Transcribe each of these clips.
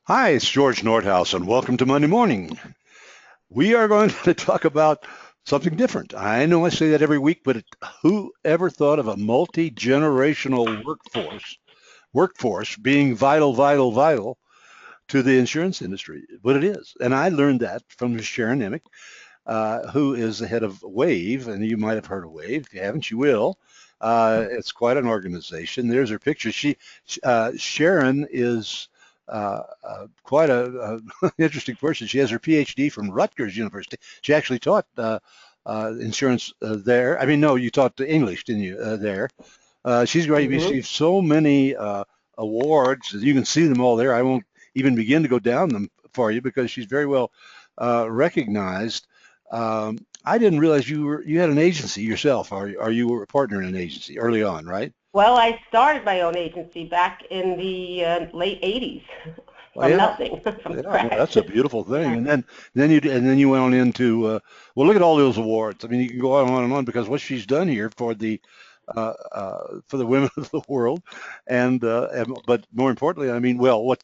Hi, it's George Nordhaus, and welcome to Monday Morning. We are going to talk about something different. I know I say that every week, but who ever thought of a multi-generational workforce being vital to the insurance industry? But it is, and I learned that from Sharon Emek, who is the head of WAHVE, and you might have heard of WAHVE. If you haven't, you will. It's quite an organization. There's her picture. Sharon is quite a interesting person. She has her PhD from Rutgers University. She actually taught insurance there. I mean, no, you taught English, didn't you, there? She's great. hmm Received so many awards. You can see them all there. I won't even begin to go down them for you because she's very well recognized. I didn't realize you had an agency yourself. Are you a partner in an agency early on, right? Well, I started my own agency back in the late '80s Oh from yeah, nothing, from yeah. Well, scratch. that's a beautiful thing. Yeah. And then you went on into well, look at all those awards. I mean, you can go on and on because what she's done here for the women of the world, and but more importantly, I mean, well, what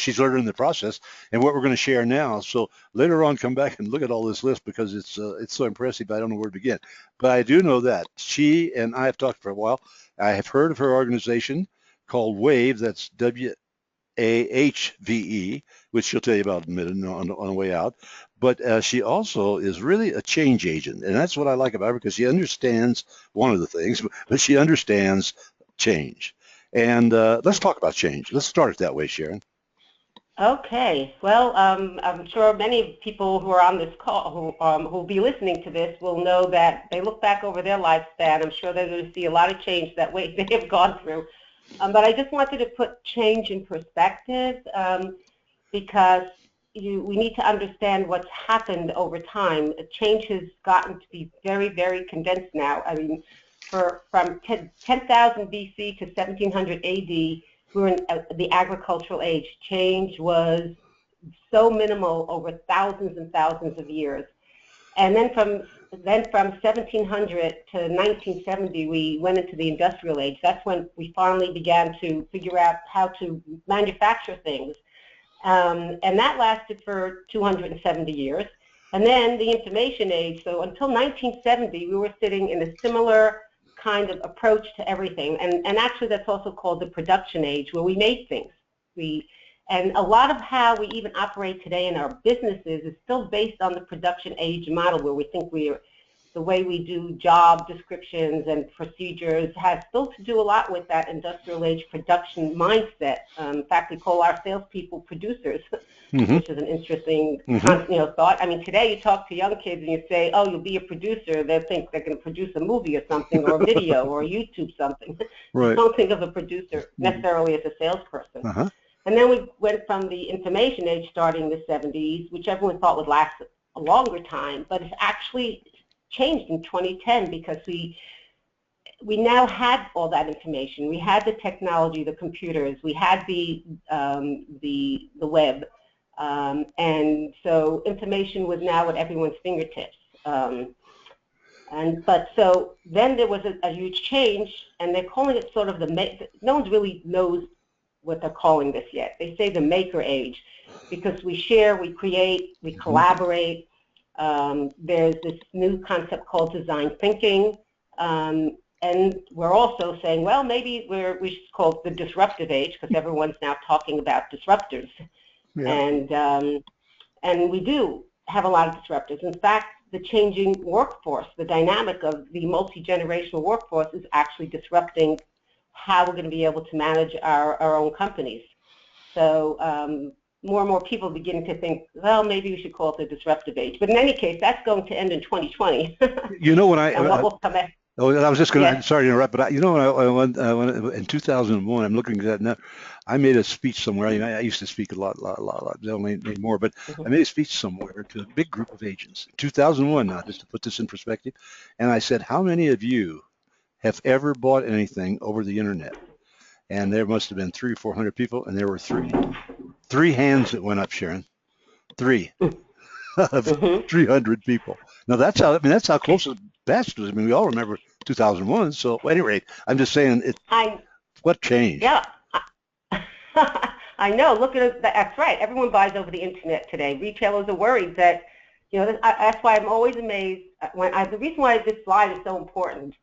she's learned in the process, and what we're going to share now. So later on, come back and look at all this list because it's so impressive. I don't know where to begin, but I do know that she and I have talked for a while. I have heard of her organization called WAVE. That's WAHVE, which she'll tell you about in a minute on the way out. But she also is really a change agent, and that's what I like about her because she understands one of the things, but she understands change. And let's talk about change. Let's start it that way, Sharon. Okay. Well, I'm sure many people who are on this call, who'll be listening to this, will know that they look back over their lifespan. I'm sure they're going to see a lot of change that way they have gone through. But I just wanted to put change in perspective. Because we need to understand what's happened over time. Change has gotten to be very, very condensed now. I mean, from 10,000 BC to 1700 AD, we were in the agricultural age. Change was so minimal over thousands and thousands of years. And then from 1700 to 1970, we went into the industrial age. That's when we finally began to figure out how to manufacture things, and that lasted for 270 years. And then the information age, so until 1970, we were sitting in a similar kind of approach to everything. And actually, that's also called the production age, where we made things. And a lot of how we even operate today in our businesses is still based on the production age model, where we think the way we do job descriptions and procedures has still to do a lot with that industrial age production mindset. In fact, we call our salespeople producers, Mm-hmm. which is an interesting Mm-hmm. thought. I mean, today you talk to young kids and you say, "Oh, you'll be a producer." They think they're going to produce a movie or something, or a video, or a YouTube something. They Right. don't think of a producer necessarily as a salesperson. Uh-huh. And then we went from the information age starting in the 70s, which everyone thought would last a longer time, but it's actually changed in 2010 because we now had all that information. We had the technology, the computers, we had the web, and so information was now at everyone's fingertips. But so then there was a huge change, and they're calling it sort of no one really knows what they're calling this yet. They say the maker age because we share, we create, we Mm-hmm. collaborate. There's this new concept called design thinking. And we're also saying, well, maybe we should call it the disruptive age because everyone's now talking about disruptors. Yeah. And we do have a lot of disruptors. In fact, the changing workforce, the dynamic of the multi-generational workforce is actually disrupting how we're going to be able to manage our own companies. So more and more people are beginning to think, well, maybe we should call it the disruptive age. But in any case, that's going to end in 2020. You know when And what will come after? Oh, I was just going to, Yes. sorry to interrupt, but you know, when in 2001, I'm looking at that now, I made a speech somewhere. I used to speak a lot, don't anymore, but I Mhm. made a speech somewhere to a big group of agents, 2001 now, just to put this in perspective. And I said, how many of you have ever bought anything over the internet? And there must have been 300 or 400 people, and there were three hands that went up, Sharon, three of Mhm. 300 people. Now that's how close the batch was. I mean, we all remember 2001. So at any rate, I'm just saying I what changed? Yeah. I know. Look at it. That's right. Everyone buys over the internet today. Retailers are worried that, that's why I'm always amazed. The reason why this slide is so important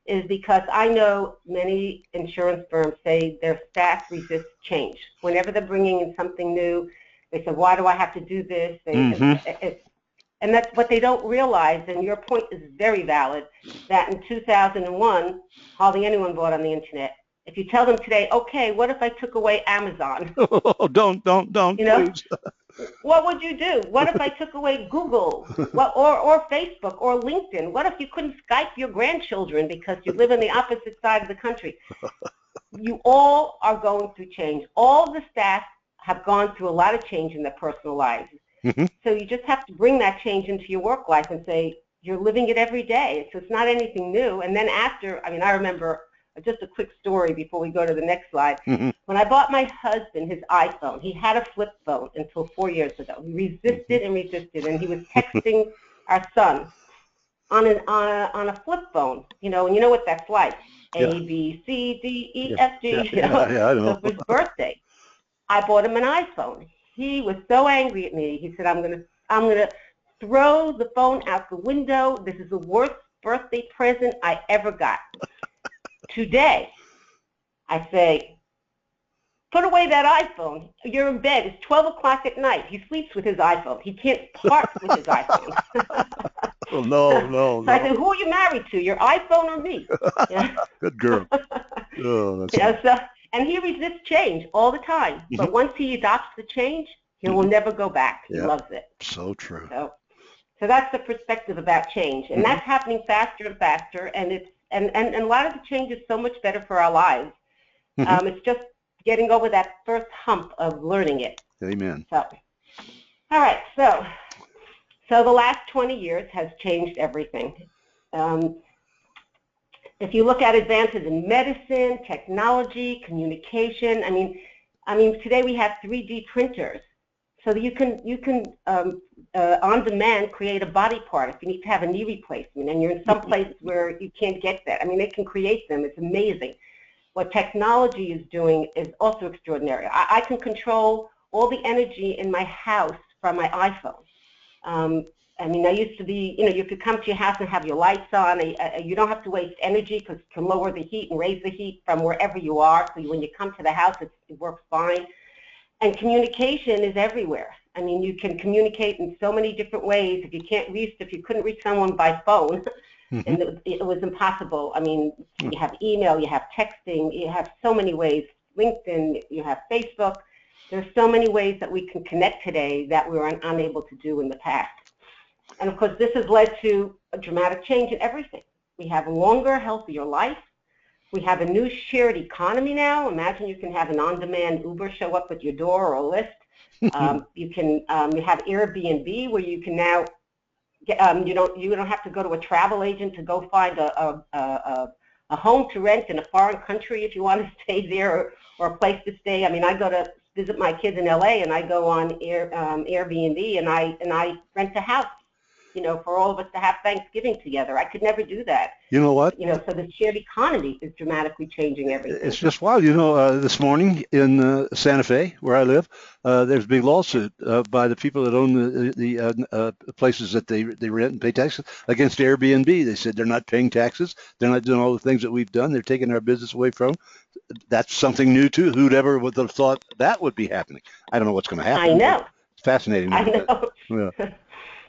is because I know many insurance firms say their staff resist change. Whenever they're bringing in something new, they say, "Why do I have to do this?" And that's what they don't realize. And your point is very valid. That in 2001, hardly anyone bought on the internet. If you tell them today, okay, what if I took away Amazon? Oh, don't, please. What would you do? What if I took away Google, or Facebook, or LinkedIn? What if you couldn't Skype your grandchildren because you live on the opposite side of the country? You all are going through change. All the staff have gone through a lot of change in their personal lives. So you just have to bring that change into your work life and say, you're living it every day. So it's not anything new. And then after, I remember just a quick story before we go to the next slide. When I bought my husband his iPhone, he had a flip phone until 4 years ago. He resisted and resisted, and he was texting our son on a flip phone, and you know what that's like. Yeah. A, B, C, D, E, F, G. Yeah, I know. So for his birthday, I bought him an iPhone. He was so angry at me. He said, I'm gonna throw the phone out the window. This is the worst birthday present I ever got. Today, I say, put away that iPhone. You're in bed. It's 12 o'clock at night. He sleeps with his iPhone. He can't part with his iPhone. Oh, no. So I said, who are you married to, your iPhone or me? Yeah. Good girl. Oh, that's and he resists change all the time. But once he adopts the change, he will never go back. He loves it. So true. So that's the perspective about change. And that's happening faster and faster. And and a lot of the change is so much better for our lives. It's just getting over that first hump of learning it. Amen. So, all right. So the last 20 years has changed everything. If you look at advances in medicine, technology, communication, I mean, today we have 3D printers, so that you can on demand create a body part if you need to have a knee replacement, and you're in some place where you can't get that. They can create them. It's amazing. What technology is doing is also extraordinary. I can control all the energy in my house from my iPhone. I used to be, you could come to your house and have your lights on. You don't have to waste energy because it can lower the heat and raise the heat from wherever you are. So when you come to the house, it works fine. And communication is everywhere. You can communicate in so many different ways. If you couldn't reach someone by phone, and it was impossible. You have email, you have texting, you have so many ways. LinkedIn, you have Facebook. There's so many ways that we can connect today that we were unable to do in the past. And of course, this has led to a dramatic change in everything. We have a longer, healthier life. We have a new shared economy now. Imagine you can have an on-demand Uber show up at your door, or a Lyft. You have Airbnb, where you can now you don't have to go to a travel agent to go find a home to rent in a foreign country if you want to stay there, or a place to stay. I go to visit my kids in LA, and I go on Airbnb, and I rent a house, for all of us to have Thanksgiving together. I could never do that. You know what? So the shared economy is dramatically changing everything. It's just wild. This morning in Santa Fe, where I live, there's a big lawsuit by the people that own the places that they rent and pay taxes against Airbnb. They said they're not paying taxes. They're not doing all the things that we've done. They're taking our business away from them. That's something new, too. Who'd ever would have thought that would be happening? I don't know what's going to happen. I know. It's fascinating. I know. Yeah.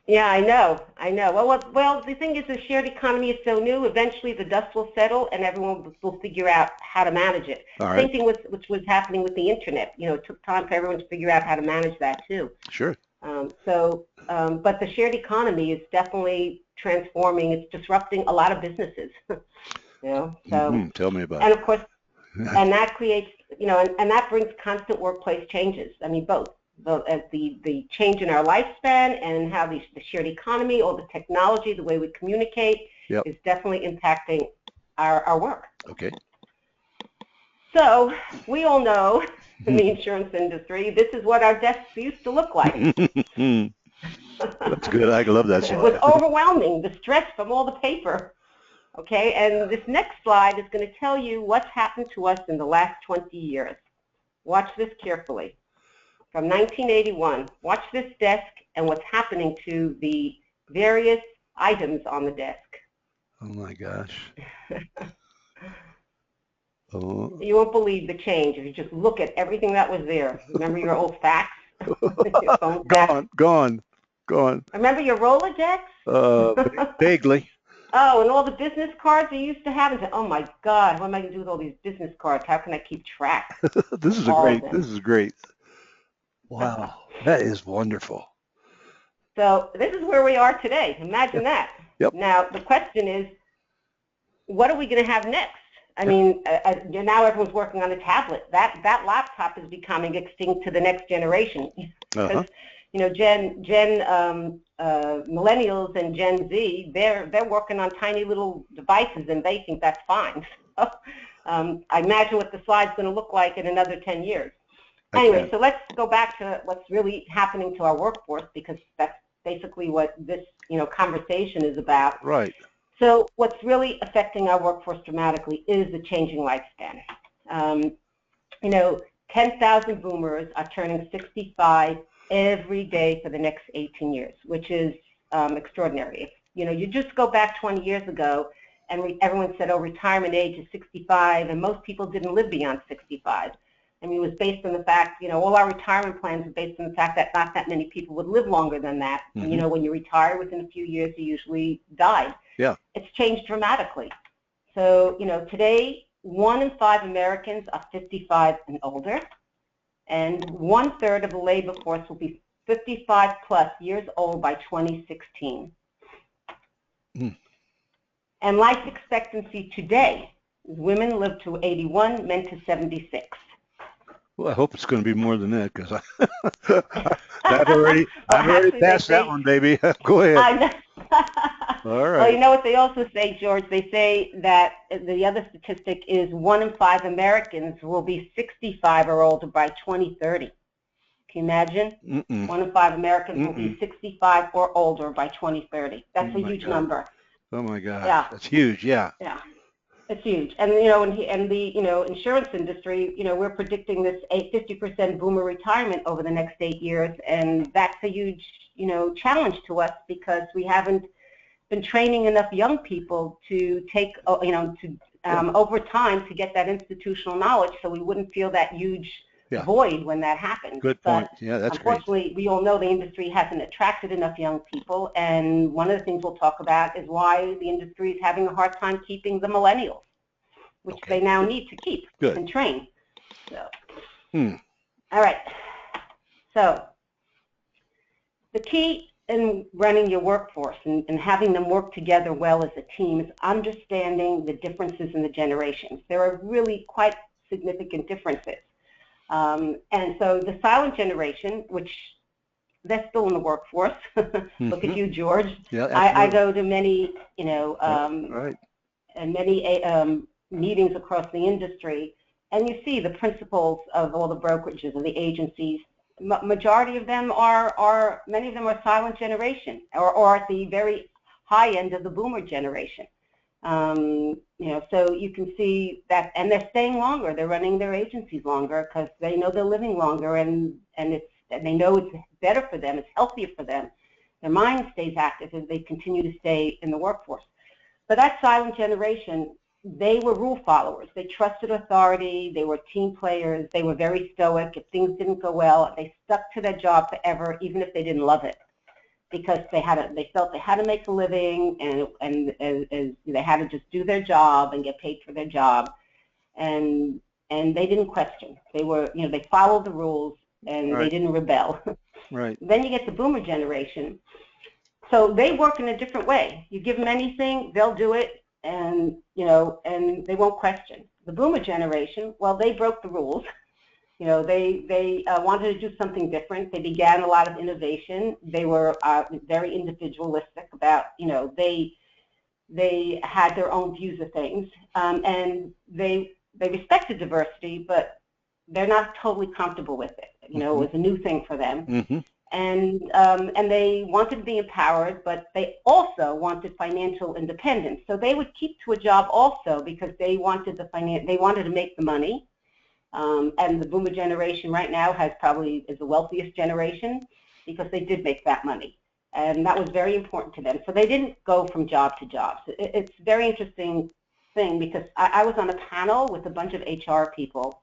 Yeah, I know. Well, the thing is, the shared economy is so new. Eventually, the dust will settle, and everyone will figure out how to manage it. All right. Same thing which was happening with the internet. It took time for everyone to figure out how to manage that too. Sure. But the shared economy is definitely transforming. It's disrupting a lot of businesses. So. Tell me about it. And of course, and that creates, and that brings constant workplace changes. Both. The change in our lifespan and how the shared economy, or the technology, the way we communicate, is definitely impacting our work. Okay. So we all know in the insurance industry, this is what our desks used to look like. That's good. I love that slide. It was overwhelming, the stress from all the paper. Okay, and this next slide is going to tell you what's happened to us in the last 20 years. Watch this carefully. From 1981, watch this desk and what's happening to the various items on the desk. Oh my gosh. Oh. You won't believe the change if you just look at everything that was there. Remember your old fax? Your phone fax? Gone. Remember your Rolodex? Vaguely. Oh, and all the business cards you used to have. And say, oh my God, what am I going to do with all these business cards? How can I keep track? This is great. Wow, that is wonderful. So this is where we are today. Imagine that. Yep. Now the question is, what are we going to have next? I mean, now everyone's working on a tablet. That laptop is becoming extinct to the next generation. Because millennials and Gen Z, they're working on tiny little devices, and they think that's fine. So, I imagine what the slide's going to look like in another 10 years. Anyway, so let's go back to what's really happening to our workforce, because that's basically what this conversation is about. Right. So what's really affecting our workforce dramatically is the changing lifespan. 10,000 boomers are turning 65 every day for the next 18 years, which is extraordinary. You just go back 20 years ago, and everyone said, oh, retirement age is 65, and most people didn't live beyond 65. I mean, it was based on the fact, all our retirement plans are based on the fact that not that many people would live longer than that. Mm-hmm. And, when you retire within a few years, you usually die. Yeah. It's changed dramatically. So, today, 1 in 5 Americans are 55 and older, and 1/3 of the labor force will be 55 plus years old by 2016. Mm. And life expectancy today, women live to 81, men to 76. Well, I hope it's going to be more than that, because I've already passed that one, baby. Go ahead. I know. All right. Well, you know what they also say, George? They say that the other statistic is 1 in 5 Americans will be 65 or older by 2030. Can you imagine? 1 in 5 Americans will be 65 or older by 2030. That's a huge number. Oh my God. Yeah. That's huge. Yeah. Yeah. It's huge. And, in the insurance industry, we're predicting this 50% boomer retirement over the next 8 years. And that's a huge, challenge to us, because we haven't been training enough young people to take, over time to get that institutional knowledge, so we wouldn't feel that huge void when that happens. Good point. Yeah, that's unfortunately, great. We all know the industry hasn't attracted enough young people, and one of the things we'll talk about is why the industry is having a hard time keeping the millennials, which they now need to keep and train. So, all right. So, the key in running your workforce and having them work together well as a team is understanding the differences in the generations. There are really quite significant differences. And so the silent generation, which they're still in the workforce. Look at you, George. Yeah, I go to many, and many meetings across the industry, and you see the principals of all the brokerages and the agencies. Majority of them many of them are silent generation, or at the very high end of the boomer generation. So you can see that, and they're staying longer. They're running their agencies longer because they know they're living longer, and they know it's better for them. It's healthier for them. Their mind stays active as they continue to stay in the workforce. But that silent generation, they were rule followers. They trusted authority. They were team players. They were very stoic. If things didn't go well, they stuck to their job forever, even if they didn't love it, because they felt they had to make a living, and they had to just do their job and get paid for their job, and they didn't question. They were, they followed the rules, and they didn't rebel. Right. Then you get the boomer generation. So they work in a different way. You give them anything, they'll do it, and and they won't question. The boomer generation, well, they broke the rules. They wanted to do something different. They began a lot of innovation. They were very individualistic about, they had their own views of things, and they respected diversity, but they're not totally comfortable with it. It was a new thing for them. And they wanted to be empowered, but they also wanted financial independence. So they would keep to a job also because they wanted to make the money. And the boomer generation right now is the wealthiest generation because they did make that money. And that was very important to them. So they didn't go from job to job. So it's a very interesting thing because I was on a panel with a bunch of HR people,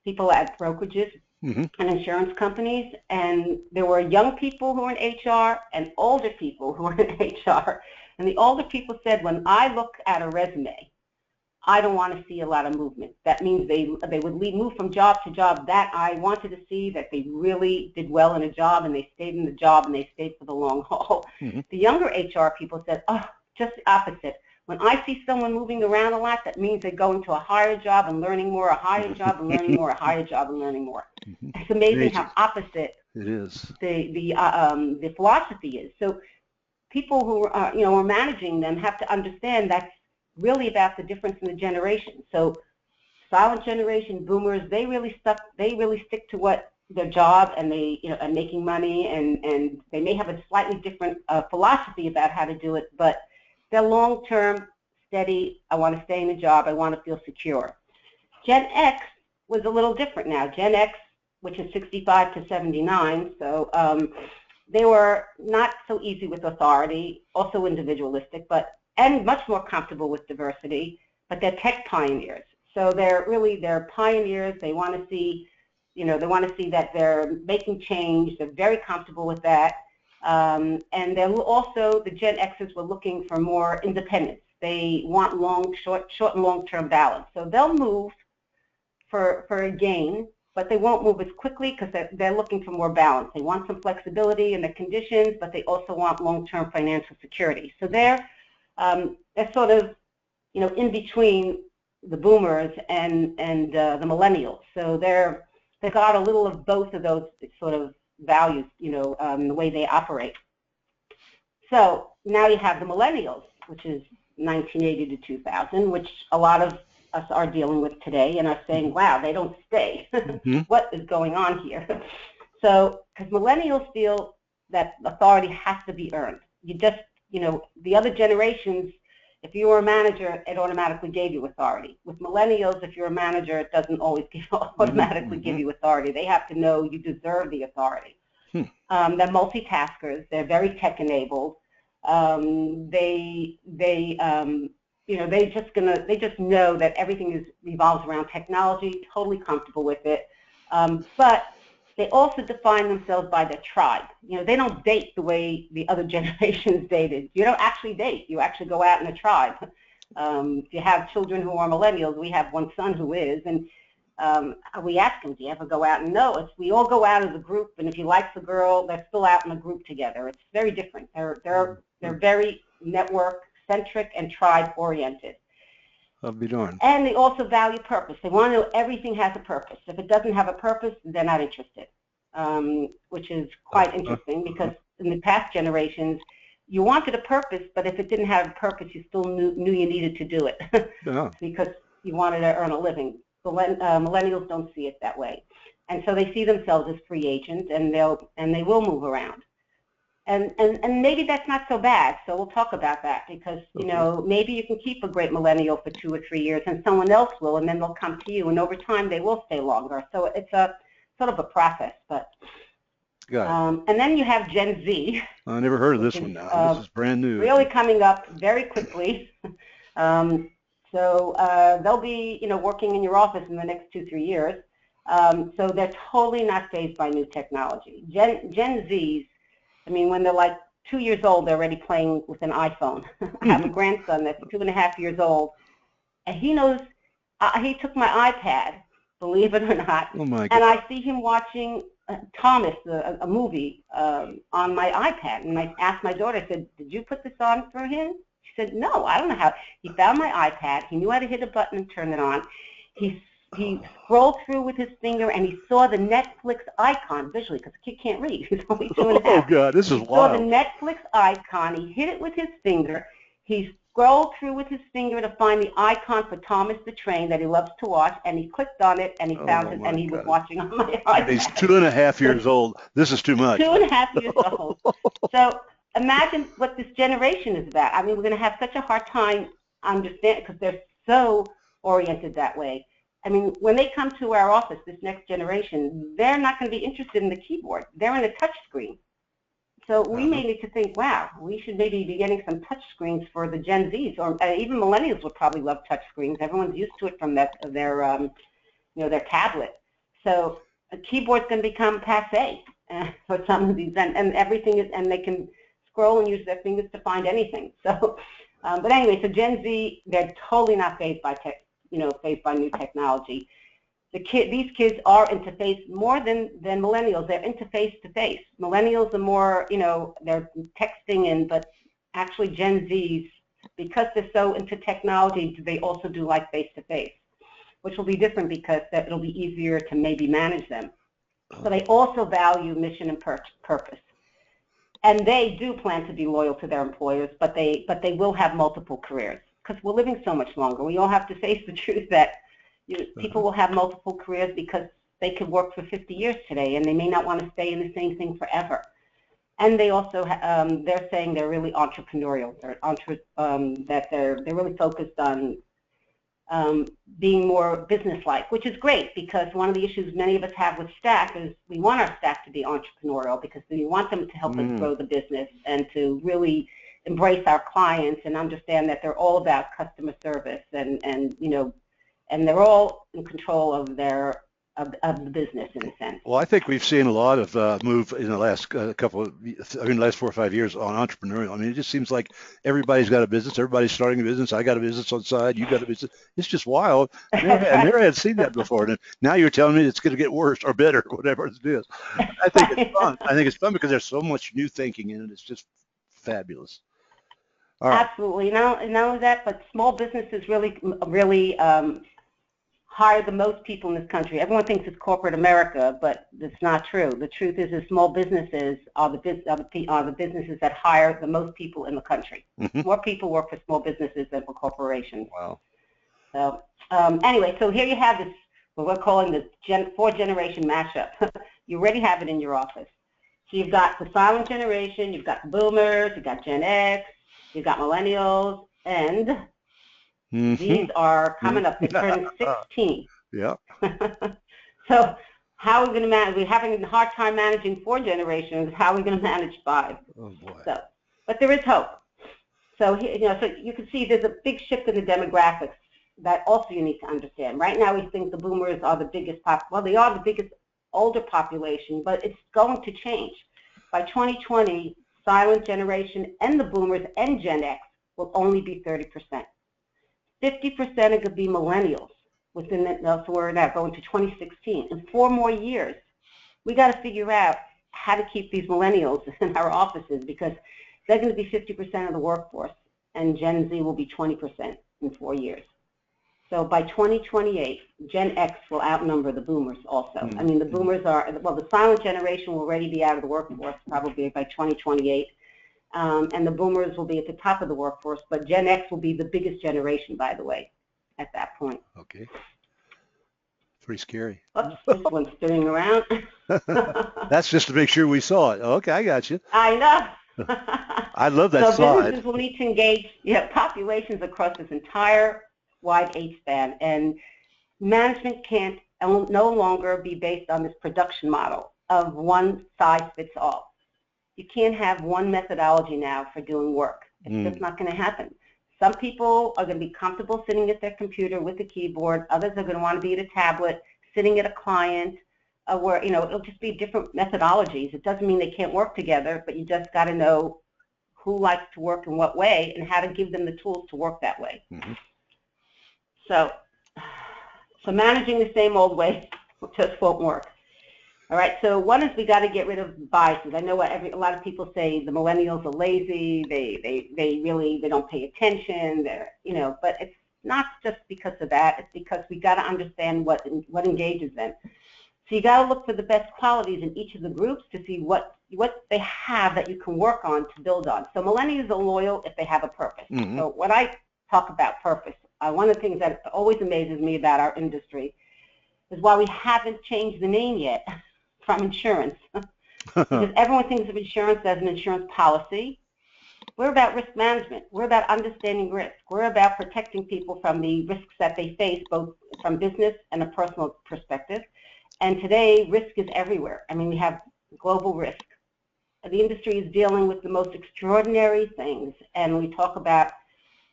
people at brokerages and insurance companies, and there were young people who were in HR and older people who were in HR. And the older people said, when I look at a resume, I don't want to see a lot of movement. That means they would move from job to job. That I wanted to see that they really did well in a job and they stayed in the job and they stayed for the long haul. The younger HR people said, oh, just the opposite. When I see someone moving around a lot, that means they're going to a higher job and learning more, a higher job and learning more, a higher job and learning more. It's amazing how opposite it is. The philosophy is. So people who are managing them have to understand that's really about the difference in the generation. So silent generation, boomers, they really stick to what their job and and making money, and they may have a slightly different philosophy about how to do it, but they're long-term, steady. I want to stay in a job. I want to feel secure. Gen X was a little different now. Gen X, which is 65 to 79, so they were not so easy with authority, also individualistic, and much more comfortable with diversity, but they're tech pioneers. So they're pioneers. They want to see, that they're making change. They're very comfortable with that. And they're also, the Gen Xers were looking for more independence. They want short and long-term balance. So they'll move for a gain, but they won't move as quickly because they're looking for more balance. They want some flexibility in the conditions, but they also want long-term financial security. So they're sort of, in between the boomers and the millennials. So they got a little of both of those sort of values, the way they operate. So now you have the millennials, which is 1980 to 2000, which a lot of us are dealing with today and are saying, wow, they don't stay. What is going on here? So, because millennials feel that authority has to be earned. You just, the other generations, if you were a manager, it automatically gave you authority. With millennials, if you're a manager, it doesn't always automatically give you authority. They have to know you deserve the authority. They're multitaskers. They're very tech-enabled. They just know that everything revolves around technology. Totally comfortable with it, but they also define themselves by their tribe. They don't date the way the other generations dated. You don't actually date. You actually go out in a tribe. If you have children who are millennials, we have one son who is, and we ask him, do you ever go out? And no, we all go out as a group, and if he likes a girl, they're still out in a group together. It's very different. They're very network-centric and tribe-oriented. I'll be darned. And they also value purpose. They want to know everything has a purpose. If it doesn't have a purpose, they're not interested, which is quite interesting because in the past generations, you wanted a purpose, but if it didn't have a purpose, you still knew you needed to do it because you wanted to earn a living. Millennials don't see it that way. And so they see themselves as free agents, and they will move around. And maybe that's not so bad. So we'll talk about that because, maybe you can keep a great millennial for 2 or 3 years and someone else will, and then they'll come to you. And over time, they will stay longer. So it's a sort of a process. But and then you have Gen Z. I never heard of this one now. This is brand new. Really coming up very quickly. So they'll be, working in your office in the next 2-3 years. So they're totally not fazed by new technology. Gen Zs, when they're like 2 years old, they're already playing with an iPhone. I have a grandson that's 2.5 years old, and he knows, he took my iPad, believe it or not, oh my God. And I see him watching Thomas, a movie, on my iPad. And I asked my daughter, I said, did you put this on for him? She said, no, I don't know how. He found my iPad. He knew how to hit a button and turn it on. He scrolled through with his finger, and he saw the Netflix icon visually, because the kid can't read. He's only 2.5. Oh, God, this is wild. He saw the Netflix icon. He hit it with his finger. He scrolled through with his finger to find the icon for Thomas the Train that he loves to watch, and he clicked on it, and he found it, and he was watching on my iPad. He's 2.5 years old. This is too much. 2.5 years old. So imagine what this generation is about. We're going to have such a hard time understanding because they're so oriented that way. I mean, when they come to our office, this next generation, they're not going to be interested in the keyboard. They're in a touch screen. So we may need to think, wow, we should maybe be getting some touch screens for the Gen Zs, or even millennials would probably love touch screens. Everyone's used to it from their tablet. So a keyboard's going to become passé for some of these, and everything is, and they can scroll and use their fingers to find anything. So, but anyway, so Gen Z, they're totally not phased by phased by new technology. These kids are interface more than millennials. They're interface to face. Millennials are more, they're texting but actually Gen Zs, because they're so into technology, they also do like face to face, which will be different because it'll be easier to maybe manage them. So they also value mission and purpose. And they do plan to be loyal to their employers, but they will have multiple careers because we're living so much longer. We all have to face the truth that people will have multiple careers because they could work for 50 years today, and they may not want to stay in the same thing forever. And they also, they're saying they're really entrepreneurial. That they're really focused on being more business-like, which is great because one of the issues many of us have with staff is we want our staff to be entrepreneurial because we want them to help us grow the business and to really embrace our clients and understand that they're all about customer service and they're all in control of the business in a sense. Well, I think we've seen a lot of move in the last last 4 or 5 years on entrepreneurial. I mean, it just seems like everybody's got a business. Everybody's starting a business. I got a business on the side. You got a business. It's just wild. I never had seen that before. And now you're telling me it's going to get worse or better, whatever it is. I think it's fun. I think it's fun because there's so much new thinking in it. It's just fabulous. All right. Absolutely. Not only that, but small businesses really hire the most people in this country. Everyone thinks it's corporate America, but it's not true. The truth is small businesses are the businesses that hire the most people in the country. More people work for small businesses than for corporations. Wow. So anyway, so here you have this, what we're calling the four-generation mashup. You already have it in your office. So you've got the silent generation, you've got boomers, you've got Gen X, you've got millennials, and these are coming up. They're turning 16. Yeah. So how are we going to manage? We're having a hard time managing 4 generations. How are we going to manage 5? Oh boy. So, but there is hope. So so you can see there's a big shift in the demographics that also you need to understand. Right now we think the boomers are the biggest they are the biggest older population, but it's going to change. By 2020, silent generation and the boomers and Gen X will only be 30%. 50% are going to be millennials within that. So we're now going to 2016. In 4 more years, we got to figure out how to keep these millennials in our offices because they're going to be 50% of the workforce, and Gen Z will be 20% in 4 years. So by 2028, Gen X will outnumber the boomers also. I mean, the boomers the silent generation will already be out of the workforce probably by 2028. And the boomers will be at the top of the workforce, but Gen X will be the biggest generation, by the way, at that point. Okay. Pretty scary. Oops, this one's spinning around. That's just to make sure we saw it. Okay, I got you. I know. I love that slide. So businesses will need to engage populations across this entire wide age span, and management can't no longer be based on this production model of one size fits all. You can't have one methodology now for doing work. It's just not going to happen. Some people are going to be comfortable sitting at their computer with a keyboard. Others are going to want to be at a tablet, sitting at a client, where it'll just be different methodologies. It doesn't mean they can't work together, but you just got to know who likes to work in what way and how to give them the tools to work that way. So managing the same old way just won't work. All right, so one is we got to get rid of biases. I know a lot of people say the millennials are lazy. They don't pay attention. But it's not just because of that. It's because we got to understand what engages them. So you got to look for the best qualities in each of the groups to see what they have that you can work on to build on. So millennials are loyal if they have a purpose. So when I talk about purpose, one of the things that always amazes me about our industry is why we haven't changed the name yet from insurance. Because everyone thinks of insurance as an insurance policy. We're about risk management. We're about understanding risk. We're about protecting people from the risks that they face, both from business and a personal perspective. And today, risk is everywhere. I mean, we have global risk. The industry is dealing with the most extraordinary things, and we talk about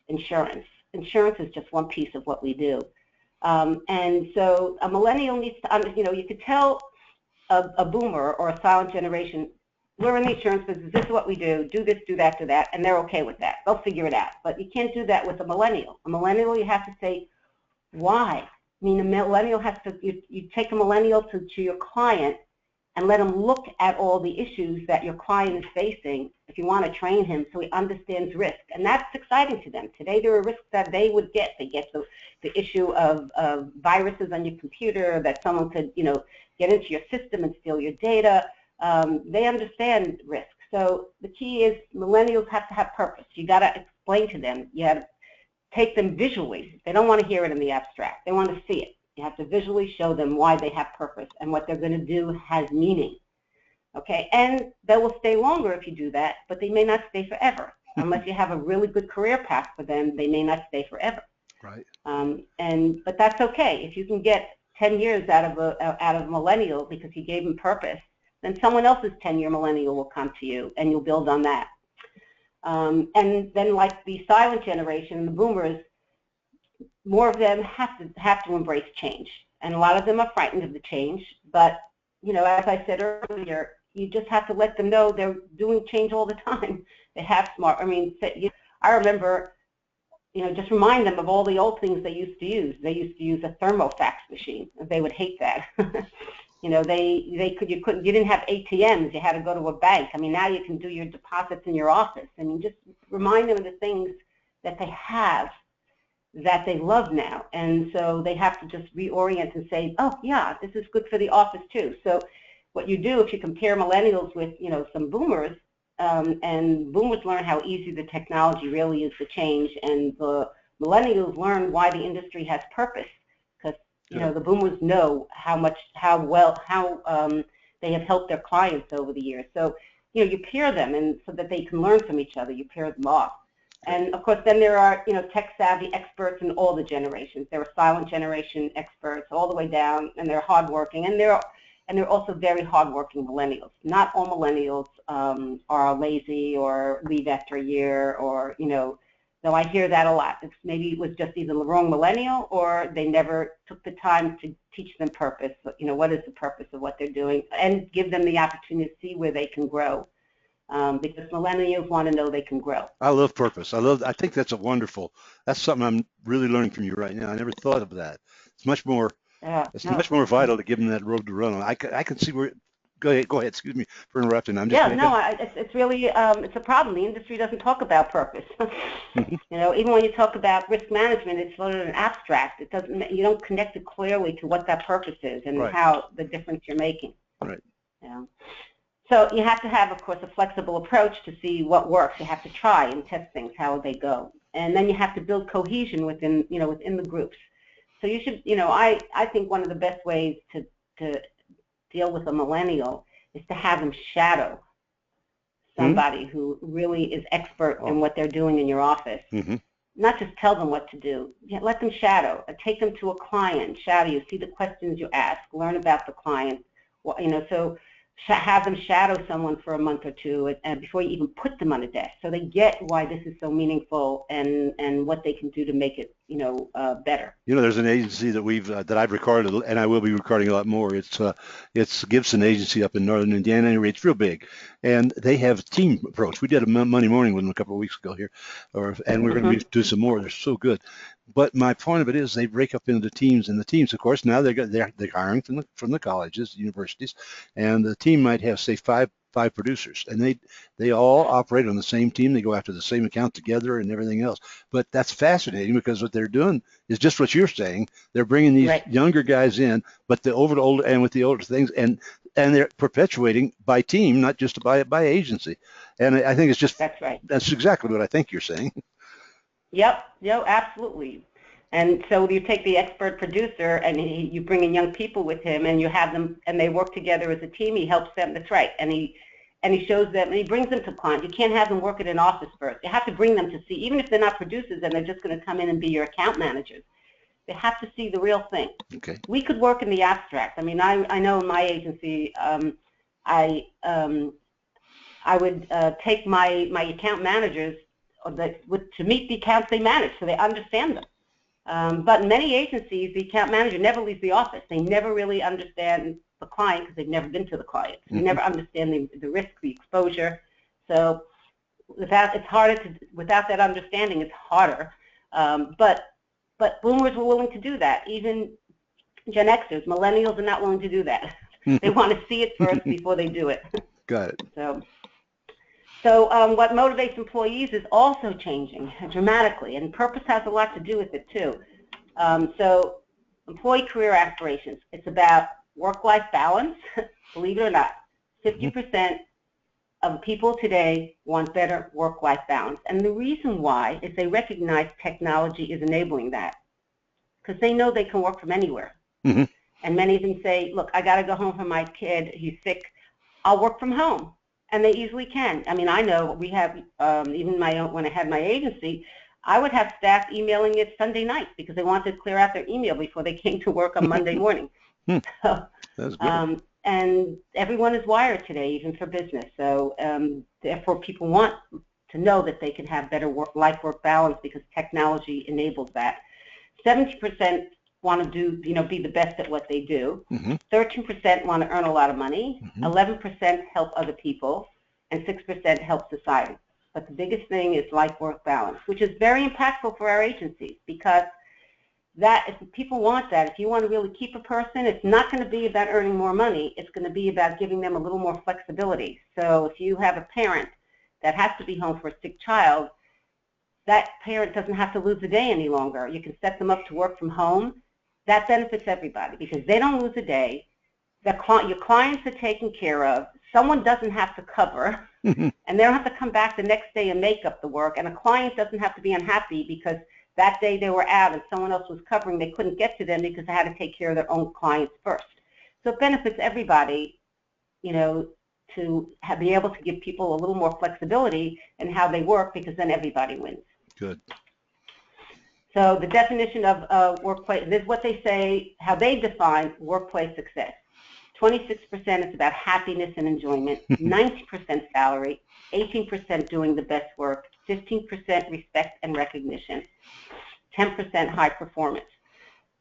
insurance. Insurance is just one piece of what we do. And so a millennial needs to, you could tell a boomer or a silent generation, we're in the insurance business, this is what we do this, do that, and they're okay with that. They'll figure it out. But you can't do that with a millennial. A millennial, you have to say, why? I mean, a millennial has to, you take a millennial to your client and let him look at all the issues that your client is facing if you want to train him so he understands risk. And that's exciting to them. Today there are risks that they would get. They get the issue of viruses on your computer, that someone could, get into your system and steal your data. They understand risk. So the key is millennials have to have purpose. You got to explain to them. You have to take them visually. They don't want to hear it in the abstract. They want to see it. You have to visually show them why they have purpose and what they're going to do has meaning. Okay, and they will stay longer if you do that, but they may not stay forever. Unless you have a really good career path for them, they may not stay forever. Right. But that's okay. If you can get 10 years out of a millennial because you gave them purpose, then someone else's 10-year millennial will come to you, and you'll build on that. And then, like the silent generation, the boomers, more of them have to embrace change, and a lot of them are frightened of the change. But as I said earlier, you just have to let them know they're doing change all the time. They have smart. I mean, I remember, just remind them of all the old things they used to use. They used to use a thermofax machine. They would hate that. You didn't have ATMs. You had to go to a bank. I mean, now you can do your deposits in your office. I mean, just remind them of the things that they have that they love now. And so they have to just reorient and say, oh, yeah, this is good for the office too. So what you do, if you compare millennials with, some boomers, and boomers learn how easy the technology really is to change, and the millennials learn why the industry has purpose, because the boomers know how well they have helped their clients over the years. So you pair them, and so that they can learn from each other. You pair them off. And of course, then there are tech-savvy experts in all the generations. There are silent generation experts all the way down, and they're hardworking, and they're also very hardworking millennials. Not all millennials are lazy or leave after a year, or though I hear that a lot. Maybe it was just either the wrong millennial, or they never took the time to teach them purpose. What is the purpose of what they're doing, and give them the opportunity to see where they can grow. Because millennials want to know they can grow. I love purpose. I think that's that's something I'm really learning from you right now. I never thought of that. It's much more vital to give them that road to run on. I can see where, go ahead, excuse me for interrupting. It's really, it's a problem. The industry doesn't talk about purpose. Even when you talk about risk management, it's sort of an abstract. You don't connect it clearly to what that purpose is and how the difference you're making. Right. So you have to have, of course, a flexible approach to see what works. You have to try and test things, how they go. And then you have to build cohesion within the groups. So you should, I think one of the best ways to deal with a millennial is to have them shadow somebody who really is expert in what they're doing in your office. Not just tell them what to do. Let them shadow. Take them to a client, shadow you, see the questions you ask, learn about the client. So have them shadow someone for a month or two and before you even put them on a desk, so they get why this is so meaningful and what they can do to make it better. There's an agency that I've recorded, and I will be recording a lot more. It's Gibson Agency up in northern Indiana. It's real big, and they have a team approach. We did a Monday morning with them a couple of weeks ago here, and we're going to do some more. They're so good. But my point of it is they break up into teams, and the teams, of course, now they're hiring from the colleges, universities, and the team might have, say, five producers, and they all operate on the same team. They go after the same account together and everything else. But that's fascinating because what they're doing is just what you're saying. They're bringing these younger guys in, but with the older things, and they're perpetuating by team, not just by agency. And I think it's just that's exactly what I think you're saying. Yep, absolutely. And so you take the expert producer and you bring in young people with him, and you have them, and they work together as a team. He helps them. That's right. And he shows them, and he brings them to clients. You can't have them work at an office first. You have to bring them to see, even if they're not producers and they're just going to come in and be your account managers. They have to see the real thing. Okay. We could work in the abstract. I mean, I know in my agency, I would take my account managers to meet the accounts they manage so they understand them. But in many agencies, the account manager never leaves the office. They never really understand the client because they've never been to the client. They never understand the risk, the exposure. So without that understanding, it's harder. But boomers were willing to do that. Even Gen Xers, millennials are not willing to do that. They want to see it first before they do it. Got it. So what motivates employees is also changing dramatically, and purpose has a lot to do with it too. So employee career aspirations, it's about work-life balance. Believe it or not, 50% of people today want better work-life balance. And the reason why is they recognize technology is enabling that because they know they can work from anywhere. And many of them say, look, I got to go home for my kid. He's sick. I'll work from home. And they easily can. I mean, I know we have, even when I had my agency, I would have staff emailing it Sunday night because they wanted to clear out their email before they came to work on Monday morning. So, that's good. And everyone is wired today, even for business. So therefore, people want to know that they can have better life-work balance because technology enables that. 70% want to do, be the best at what they do. 13% want to earn a lot of money. 11% help other people, and 6% help society. But the biggest thing is life-work balance, which is very impactful for our agencies because if people want that, if you want to really keep a person, it's not going to be about earning more money. It's going to be about giving them a little more flexibility. So if you have a parent that has to be home for a sick child, that parent doesn't have to lose a day any longer. You can set them up to work from home. That benefits everybody because they don't lose a day. Your clients are taken care of. Someone doesn't have to cover, and they don't have to come back the next day and make up the work. And a client doesn't have to be unhappy because that day they were out and someone else was covering. They couldn't get to them because they had to take care of their own clients first. So it benefits everybody, to be able to give people a little more flexibility in how they work because then everybody wins. Good. So the definition of workplace, this is what they say, how they define workplace success. 26% is about happiness and enjoyment, 90% salary, 18% doing the best work, 15% respect and recognition, 10% high performance.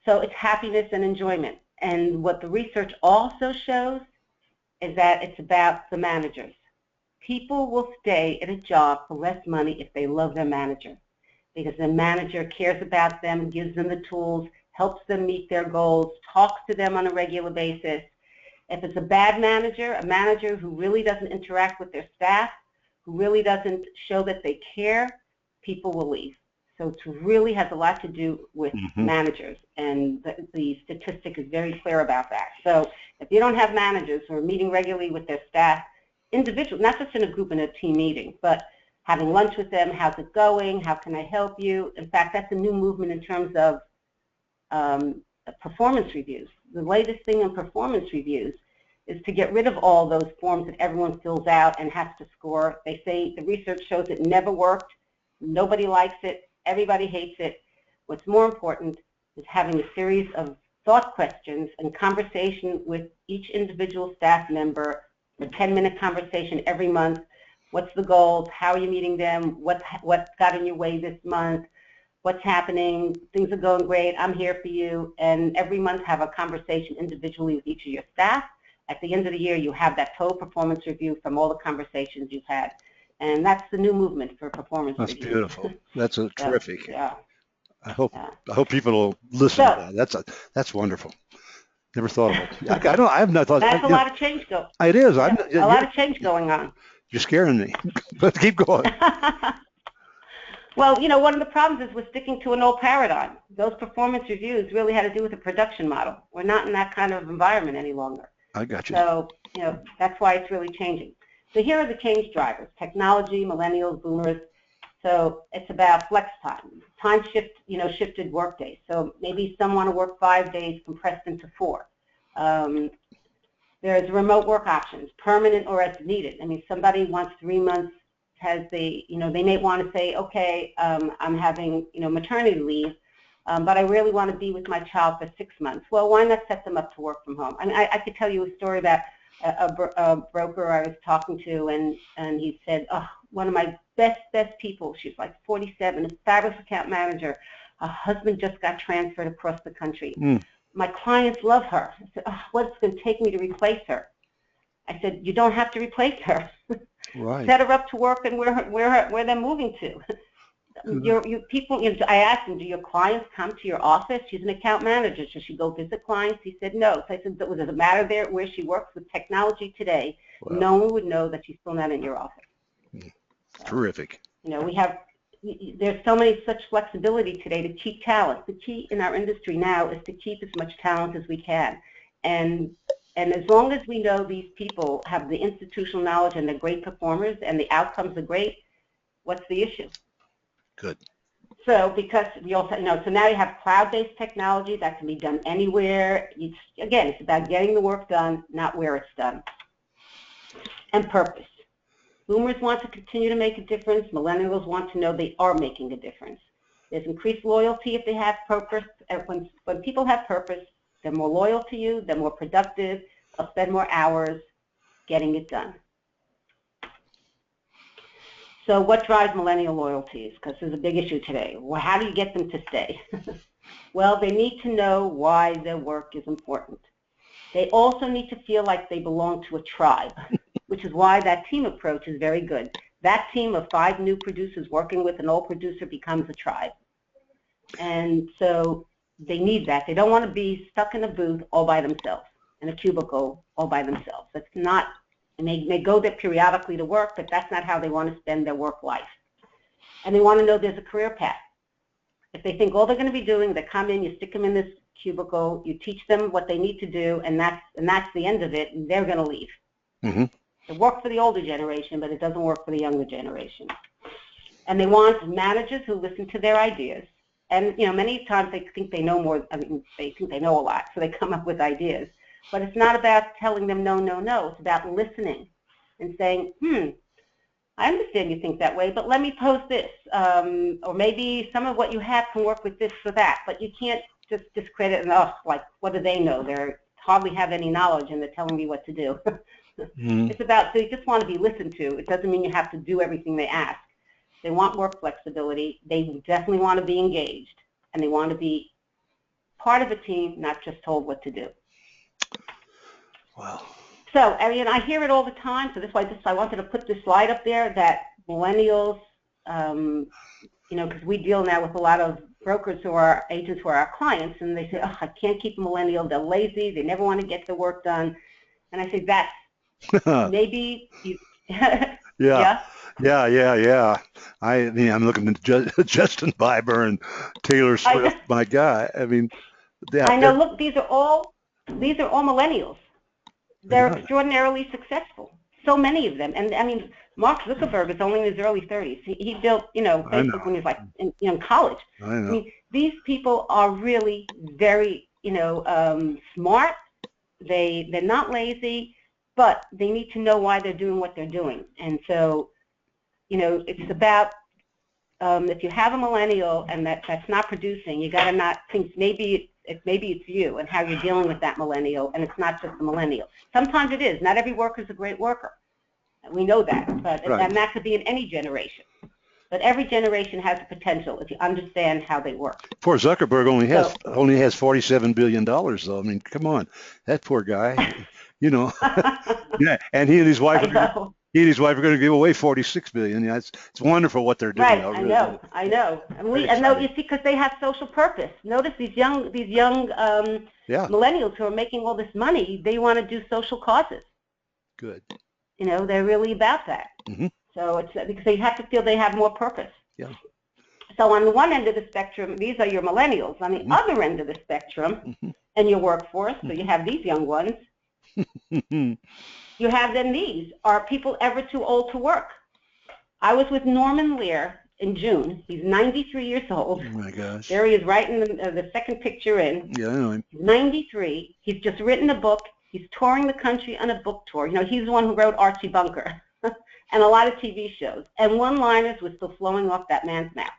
So it's happiness and enjoyment. And what the research also shows is that it's about the managers. People will stay at a job for less money if they love their manager, because the manager cares about them, gives them the tools, helps them meet their goals, talks to them on a regular basis. If it's a bad manager, a manager who really doesn't interact with their staff, who really doesn't show that they care, people will leave. So it really has a lot to do with managers, and the statistic is very clear about that. So if you don't have managers who are meeting regularly with their staff, individually, not just in a group in a team meeting, but having lunch with them, how's it going, how can I help you? In fact, that's a new movement in terms of performance reviews. The latest thing in performance reviews is to get rid of all those forms that everyone fills out and has to score. They say the research shows it never worked, nobody likes it, everybody hates it. What's more important is having a series of thought questions and conversation with each individual staff member, a 10-minute conversation every month. What's the goals? How are you meeting them? What got in your way this month? What's happening? Things are going great. I'm here for you. And every month have a conversation individually with each of your staff. At the end of the year, you have that total performance review from all the conversations you've had. And that's the new movement for performance review. That's beautiful. That's terrific. Yeah. I hope people will listen to that. That's wonderful. Never thought of it. I have not thought. That's a lot of change going. It is. Yeah, a lot of change going on. You're scaring me. But keep going. Well, one of the problems is we're sticking to an old paradigm. Those performance reviews really had to do with the production model. We're not in that kind of environment any longer. I got you. So, that's why it's really changing. So here are the change drivers: technology, millennials, boomers. So it's about flex time. Time shifted work days. So maybe some want to work 5 days compressed into 4. There's remote work options, permanent or as needed. I mean, somebody wants 3 months, they may want to say, okay, I'm having, maternity leave. but I really want to be with my child for 6 months. Well, why not set them up to work from home? I mean, I could tell you a story about a broker I was talking to, and he said, oh, one of my best people, she's like 47, a fabulous account manager. Her husband just got transferred across the country. My clients love her. I said, oh, what's it going to take me to replace her? I said, you don't have to replace her. Right. Set her up to work and where they're moving to. I asked him, do your clients come to your office? She's an account manager. Should she go visit clients? He said no. So I said, does it matter there where she works with technology today? Wow. No one would know that she's still not in your office. Terrific. There's so many such flexibility today to keep talent. The key in our industry now is to keep as much talent as we can. And as long as we know these people have the institutional knowledge and they're great performers and the outcomes are great, what's the issue? Good. So because we also, so now you have cloud-based technology that can be done anywhere. Again, it's about getting the work done, not where it's done. And purpose. Boomers want to continue to make a difference. Millennials want to know they are making a difference. There's increased loyalty if they have purpose. When people have purpose, they're more loyal to you, they're more productive, they'll spend more hours getting it done. So what drives millennial loyalties? Because there's a big issue today. Well, how do you get them to stay? Well, they need to know why their work is important. They also need to feel like they belong to a tribe, which is why that team approach is very good. That team of 5 new producers working with an old producer becomes a tribe. And so they need that. They don't want to be stuck in a booth all by themselves, in a cubicle all by themselves. That's not, and they go there periodically to work, but that's not how they want to spend their work life. And they want to know there's a career path. If they think all they're going to be doing, they come in, you stick them in this cubicle, you teach them what they need to do, and that's the end of it, and they're going to leave. Mm-hmm. It worked for the older generation, but it doesn't work for the younger generation. And they want managers who listen to their ideas. And many times they think they know more. I mean, they think they know a lot, so they come up with ideas. But it's not about telling them no, no, no. It's about listening and saying, I understand you think that way, but let me pose this. Or maybe some of what you have can work with this or that. But you can't just discredit and, what do they know? They hardly have any knowledge, and they're telling me what to do. It's about, they just want to be listened to. It doesn't mean you have to do everything they ask. They want more flexibility. They definitely want to be engaged, and they want to be part of a team, not just told what to do. Wow. So, I hear it all the time, so that's why I wanted to put this slide up there that millennials, because we deal now with a lot of brokers who are agents who are our clients, and they say, oh, I can't keep a millennial. They're lazy. They never want to get the work done. And I say, that's maybe you. Yeah. I'm looking at Justin Bieber and Taylor Swift. My guy. I know. Look, these are all millennials. They're extraordinarily successful. So many of them. And Mark Zuckerberg is only in his early 30s. He built, Facebook when he was like in college. I know. These people are really very, smart. They're not lazy, but they need to know why they're doing what they're doing. And so, it's about if you have a millennial and that's not producing, you got to not think maybe it's you and how you're dealing with that millennial, and it's not just the millennial. Sometimes it is. Not every worker is a great worker. We know that, but right. And that could be in any generation. But every generation has the potential if you understand how they work. Poor Zuckerberg only has $47 billion, though. Come on, that poor guy. Yeah, and he and his wife are going to give away $46 billion. Yeah, it's wonderful what they're doing. Right, I know. And you see, because they have social purpose. Notice these young millennials who are making all this money, they want to do social causes. Good. They're really about that. Mm-hmm. So it's because they have to feel they have more purpose. Yeah. So on the one end of the spectrum, these are your millennials. On the other end of the spectrum, and your workforce, so you have these young ones. You have then these. Are people ever too old to work? I was with Norman Lear in June. He's 93 years old. Oh my gosh. There he is right in the second picture in. Yeah, I know him. He's 93. He's just written a book. He's touring the country on a book tour. He's the one who wrote Archie Bunker and a lot of TV shows. And one-liners were still flowing off that man's mouth.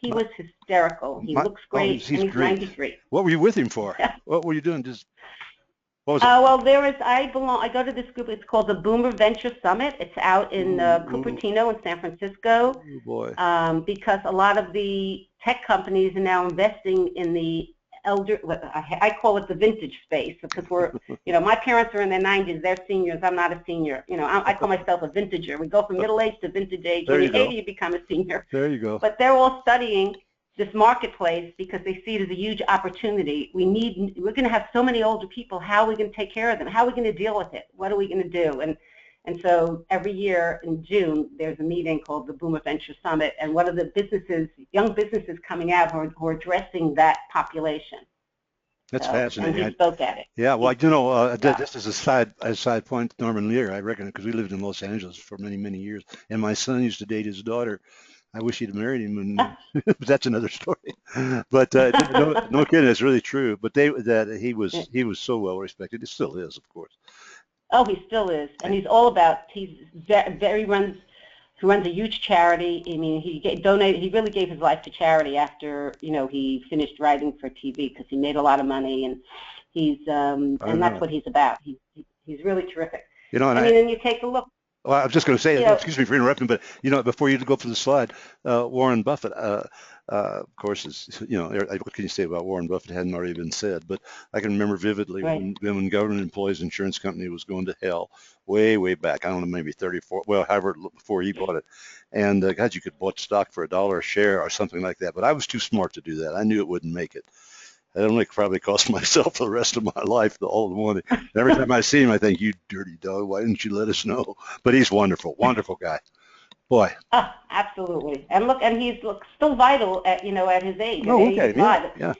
He was hysterical. He looks Oh, great, he's and he's great. 93. What were you with him for? What were you doing? Just what was it? Well, I go to this group. It's called the Boomer Venture Summit. It's out in Ooh, Cupertino in San Francisco, ooh, boy. because a lot of the tech companies are now investing in the elder. I call it the vintage space, because my parents are in their 90s. They're seniors. I'm not a senior. I call myself a vintager. We go from middle age to vintage age. There When you you're go. 80, you become a senior. There you go. But they're all studying this marketplace because they see it as a huge opportunity. We're going to have so many older people. How are we going to take care of them? How are we going to deal with it? What are we going to do? And so every year in June, there's a meeting called the Boomer Venture Summit, and one of the young businesses coming out who are addressing that population. That's So, fascinating. and he spoke at it. Yeah, well, Yeah. just as a side point, Norman Lear, I reckon, because we lived in Los Angeles for many, many years, and my son used to date his daughter. I wish he'd married him, and but that's another story. But no, no kidding, it's really true. But he was so well respected. It still is, of course. Oh, he still is, and he's all about. He runs a huge charity. I mean, donated. He really gave his life to charity after he finished writing for TV, because he made a lot of money, and I and that's know. what he's about. He's really terrific. And I mean, and you take a look. well, I was just going to say, You know, excuse me for interrupting, but before you go for the slide, Warren Buffett, of course, what can you say about Warren Buffett? Hadn't already been said, but I can remember vividly right. when government employees insurance company was going to hell, way, way back. I don't know, maybe 34, well, however, before he bought it, and God, you could bought stock for $1 a share or something like that. But I was too smart to do that. I knew it wouldn't make it. It only probably cost myself for the rest of my life, all the money. Every time I see him, I think, you dirty dog, why didn't you let us know? But he's wonderful, wonderful guy. Boy. Oh, absolutely. And look, and he's still vital at his age, at No, look at him. 85. Yeah.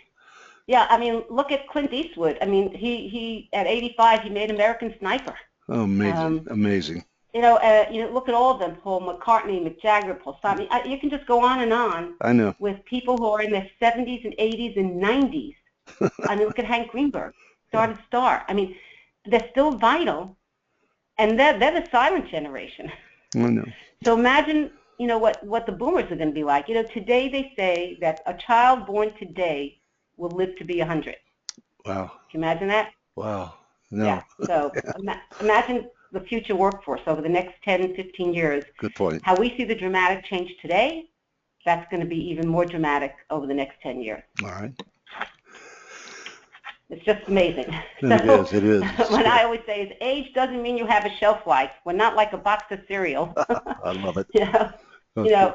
Yeah, I mean, look at Clint Eastwood. I mean, he at 85, he made American Sniper. Oh, amazing, amazing. Look at all of them: Paul McCartney, Mick Jagger, Paul Simon. You can just go on I know. with people who are in their 70s and 80s and 90s. I mean, look at Hank Greenberg, started Star. I mean, they're still vital, and they're the silent generation. I know. So imagine, what the boomers are going to be like. Today they say that a child born today will live to be 100. Wow. Can you imagine that? Wow. No. Yeah. So imagine the future workforce over the next 10, 15 years. Good point. How we see the dramatic change today, that's going to be even more dramatic over the next 10 years. All right. It's just amazing. It is. What I always say is age doesn't mean you have a shelf life. We're not like a box of cereal. I love it.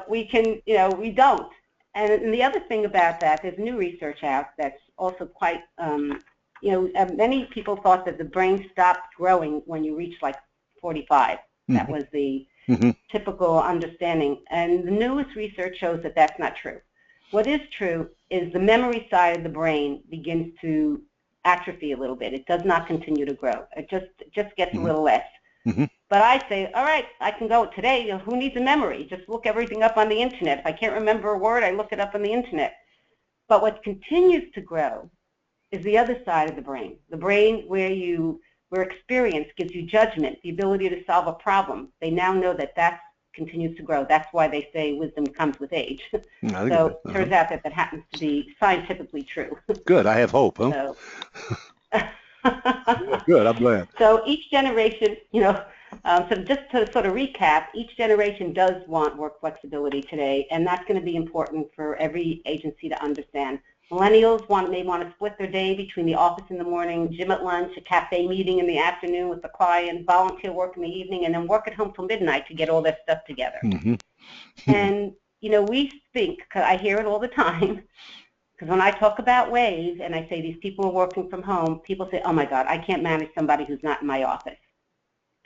We can, we don't. And the other thing about that, there's new research out that's also quite, many people thought that the brain stopped growing when you reach like 45. Mm-hmm. That was the typical understanding. And the newest research shows that that's not true. What is true is the memory side of the brain begins to atrophy a little bit. It does not continue to grow. It just gets a little less. Mm-hmm. But I say, all right, I can go today. Who needs a memory? Just look everything up on the internet. If I can't remember a word, I look it up on the internet. But what continues to grow is the other side of the brain where experience gives you judgment, the ability to solve a problem. They now know that continues to grow. That's why they say wisdom comes with age. So it turns out that happens to be scientifically true. Good. I have hope, huh? So, good. I'm glad. So each generation, so just to sort of recap, each generation does want work flexibility today, and that's going to be important for every agency to understand. Millennials may want to split their day between the office in the morning, gym at lunch, a cafe meeting in the afternoon with the client, volunteer work in the evening, and then work at home till midnight to get all their stuff together. Mm-hmm. And, we think, because I hear it all the time, because when I talk about WAHVE and I say these people are working from home, people say, oh my God, I can't manage somebody who's not in my office.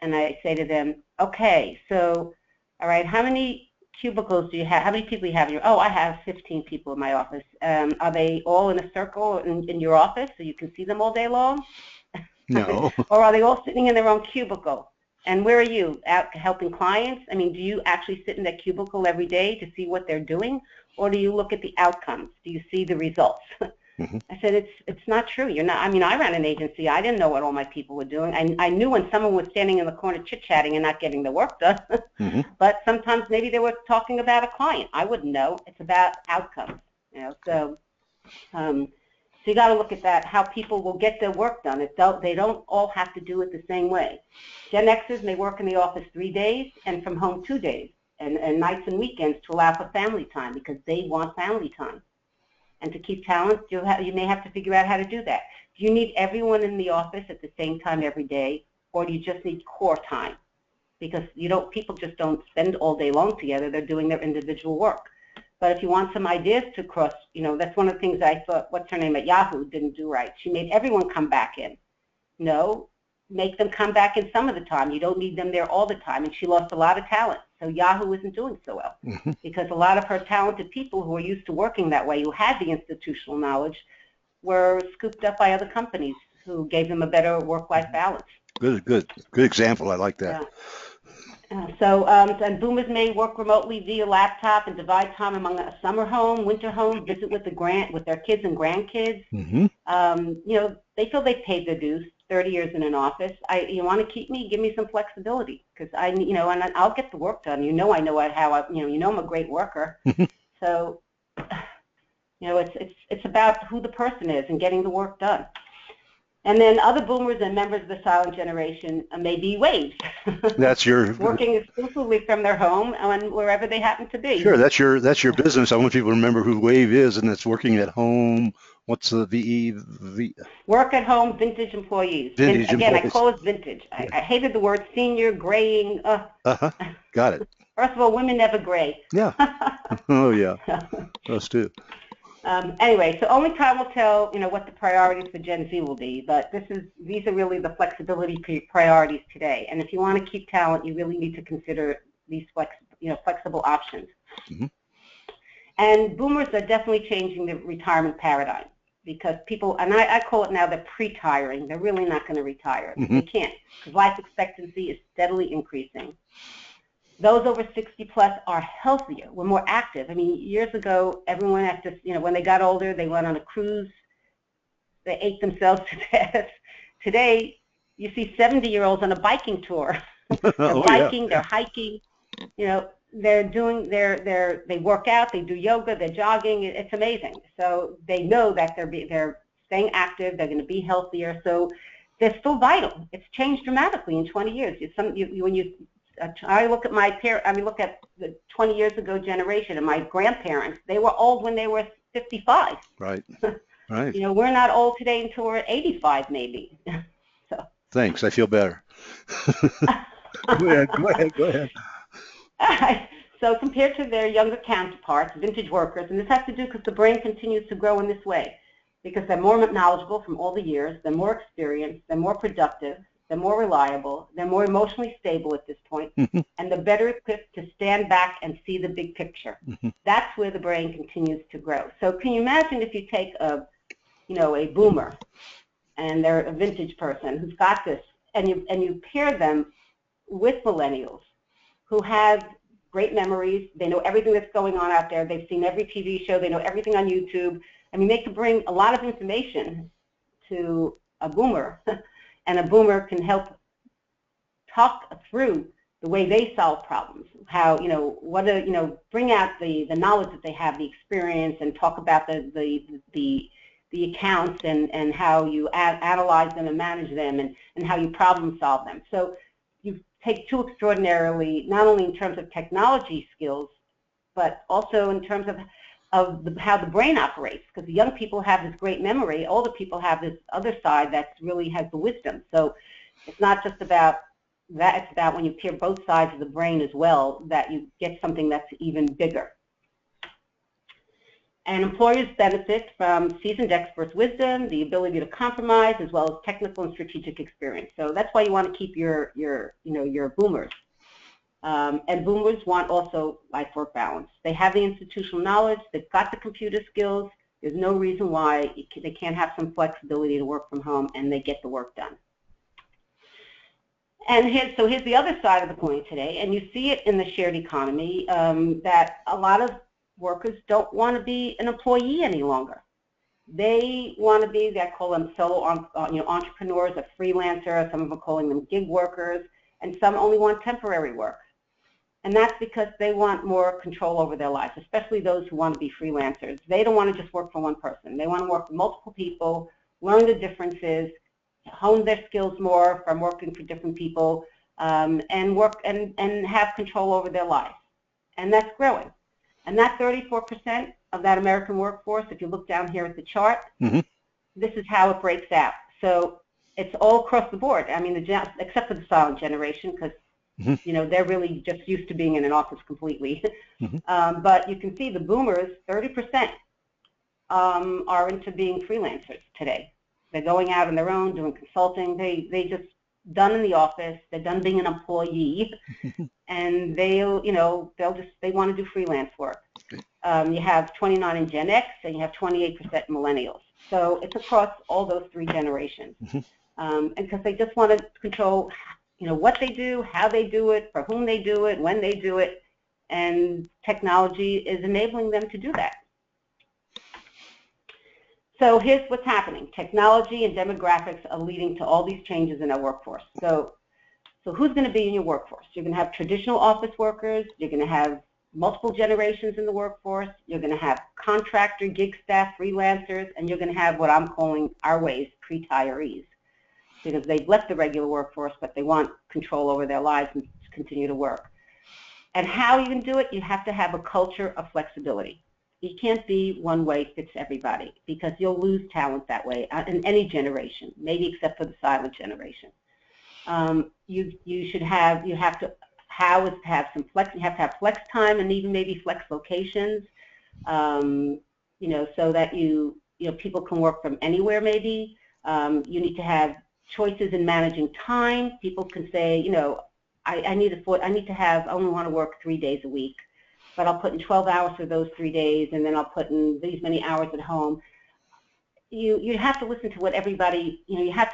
And I say to them, okay, so, all right, how many cubicles do you have? How many people do you have in your? Oh, I have 15 people in my office. Are they all in a circle in your office so you can see them all day long? No. Or are they all sitting in their own cubicle? And where are you? Out helping clients? I mean, do you actually sit in that cubicle every day to see what they're doing? Or do you look at the outcomes? Do you see the results? Mhm. I said, it's not true. You're not. I mean, I ran an agency. I didn't know what all my people were doing. I knew when someone was standing in the corner chit-chatting and not getting the work done. Mhm. But sometimes maybe they were talking about a client. I wouldn't know. It's about outcomes, you know. So you got to look at that, how people will get their work done. They don't all have to do it the same way. Gen Xers may work in the office 3 days and from home 2 days, and nights and weekends to allow for family time because they want family time. And to keep talent, you may have to figure out how to do that. Do you need everyone in the office at the same time every day, or do you just need core time? Because people just don't spend all day long together. They're doing their individual work. But if you want some ideas to cross, that's one of the things I thought, what's her name at Yahoo didn't do right. She made everyone come back in. No, make them come back in some of the time. You don't need them there all the time. And she lost a lot of talent. So Yahoo isn't doing so well Mhm. because a lot of her talented people who are used to working that way, who had the institutional knowledge, were scooped up by other companies who gave them a better work-life balance. Good example. I like that. Yeah. And boomers may work remotely via laptop and divide time among a summer home, winter home, visit with their kids and grandkids. Mhm. They feel they've paid their dues. 30 years in an office. You want to keep me? Give me some flexibility because and I'll get the work done. I know I'm a great worker. So, it's about who the person is and getting the work done. And then other boomers and members of the silent generation may be WAHVEs. That's your working exclusively from their home and wherever they happen to be. Sure. That's your business. I want people to remember who WAHVE is, and it's working at home. What's the VE? Work at home, vintage employees. Vintage Again, I employees. call it vintage. I hated the word senior, graying. Uh-huh. Got it. First of all, women never gray. Yeah. Oh yeah. Us too. Anyway, so only time will tell, what the priorities for Gen Z will be. But these are really the flexibility priorities today. And if you want to keep talent, you really need to consider these flexible options. Mhm. And boomers are definitely changing the retirement paradigm because people, and I call it now, they're pre-tiring. They're really not going to retire. Mhm. They can't because life expectancy is steadily increasing. Those over 60 plus are healthier. We're more active. I mean, years ago, everyone had to, when they got older, they went on a cruise. They ate themselves to death. Today, you see 70-year-olds on a biking tour. They're Oh biking, yeah. they're hiking, they work out, they do yoga, they're jogging. It's amazing. So they know that they're staying active, they're going to be healthier. So they're still vital. It's changed dramatically in 20 years. I look at the 20 years ago generation and my grandparents, they were old when they were 55. Right. Right. We're not old today until we're 85 maybe. So. Thanks. I feel better. Go ahead. Go ahead. Go ahead. So compared to their younger counterparts, vintage workers, and this has to do because the brain continues to grow in this way, because they're more knowledgeable from all the years, they're more experienced, they're more productive, they're more reliable, they're more emotionally stable at this point, and they're better equipped to stand back and see the big picture. That's where the brain continues to grow. So can you imagine if you take a boomer and they're a vintage person who's got this, and you pair them with millennials who have great memories. They know everything that's going on out there. They've seen every TV show. They know everything on YouTube. I mean, they can bring a lot of information to a boomer, and a boomer can help talk through the way they solve problems, how, bring out the knowledge that they have, the experience, and talk about the accounts and how you analyze them and manage them and how you problem solve them. So you take two extraordinarily, not only in terms of technology skills, but also in terms of how the brain operates, because the young people have this great memory, older people have this other side that really has the wisdom. So it's not just about that, it's about when you pair both sides of the brain as well, that you get something that's even bigger. And employers benefit from seasoned experts' wisdom, the ability to compromise, as well as technical and strategic experience. So that's why you want to keep your boomers. And boomers want also life-work balance. They have the institutional knowledge. They've got the computer skills. There's no reason why they can't have some flexibility to work from home, and they get the work done. And here's the other side of the coin today, and you see it in the shared economy, that a lot of workers don't want to be an employee any longer. They want to be, I call them solo entrepreneurs, a freelancer, some of them are calling them gig workers, and some only want temporary work. And that's because they want more control over their lives, especially those who want to be freelancers. They don't want to just work for one person. They want to work for multiple people, learn the differences, hone their skills more from working for different people, and work and have control over their lives. And that's growing. And that 34% of that American workforce, if you look down here at the chart, this is how it breaks out. So it's all across the board. I mean, except for the silent generation, because you know, they're really just used to being in an office completely. But you can see the boomers, 30% are into being freelancers today. They're going out on their own, doing consulting. They just done in the office. They're done being an employee, and they want to do freelance work. You have 29 in Gen X, and you have 28% millennials. So it's across all those three generations, and because they just want to control, you know, what they do, how they do it, for whom they do it, when they do it, and technology is enabling them to do that. So here's what's happening. Technology and demographics are leading to all these changes in our workforce. So who's going to be in your workforce? You're going to have traditional office workers. You're going to have multiple generations in the workforce. You're going to have contractor, gig staff, freelancers, and you're going to have what I'm calling our ways, pre-retirees, because they've left the regular workforce, but they want control over their lives and continue to work. And how you can do it, you have to have a culture of flexibility. You can't be one way fits everybody, because you'll lose talent that way in any generation, maybe except for the silent generation. You have to have some flex. You have to have flex time and even maybe flex locations, you know, so that people can work from anywhere. Maybe you need to have choices in managing time. People can say, you know, I only want to work 3 days a week, but I'll put in 12 hours for those 3 days, and then I'll put in these many hours at home. You have to listen to what everybody, you know, you have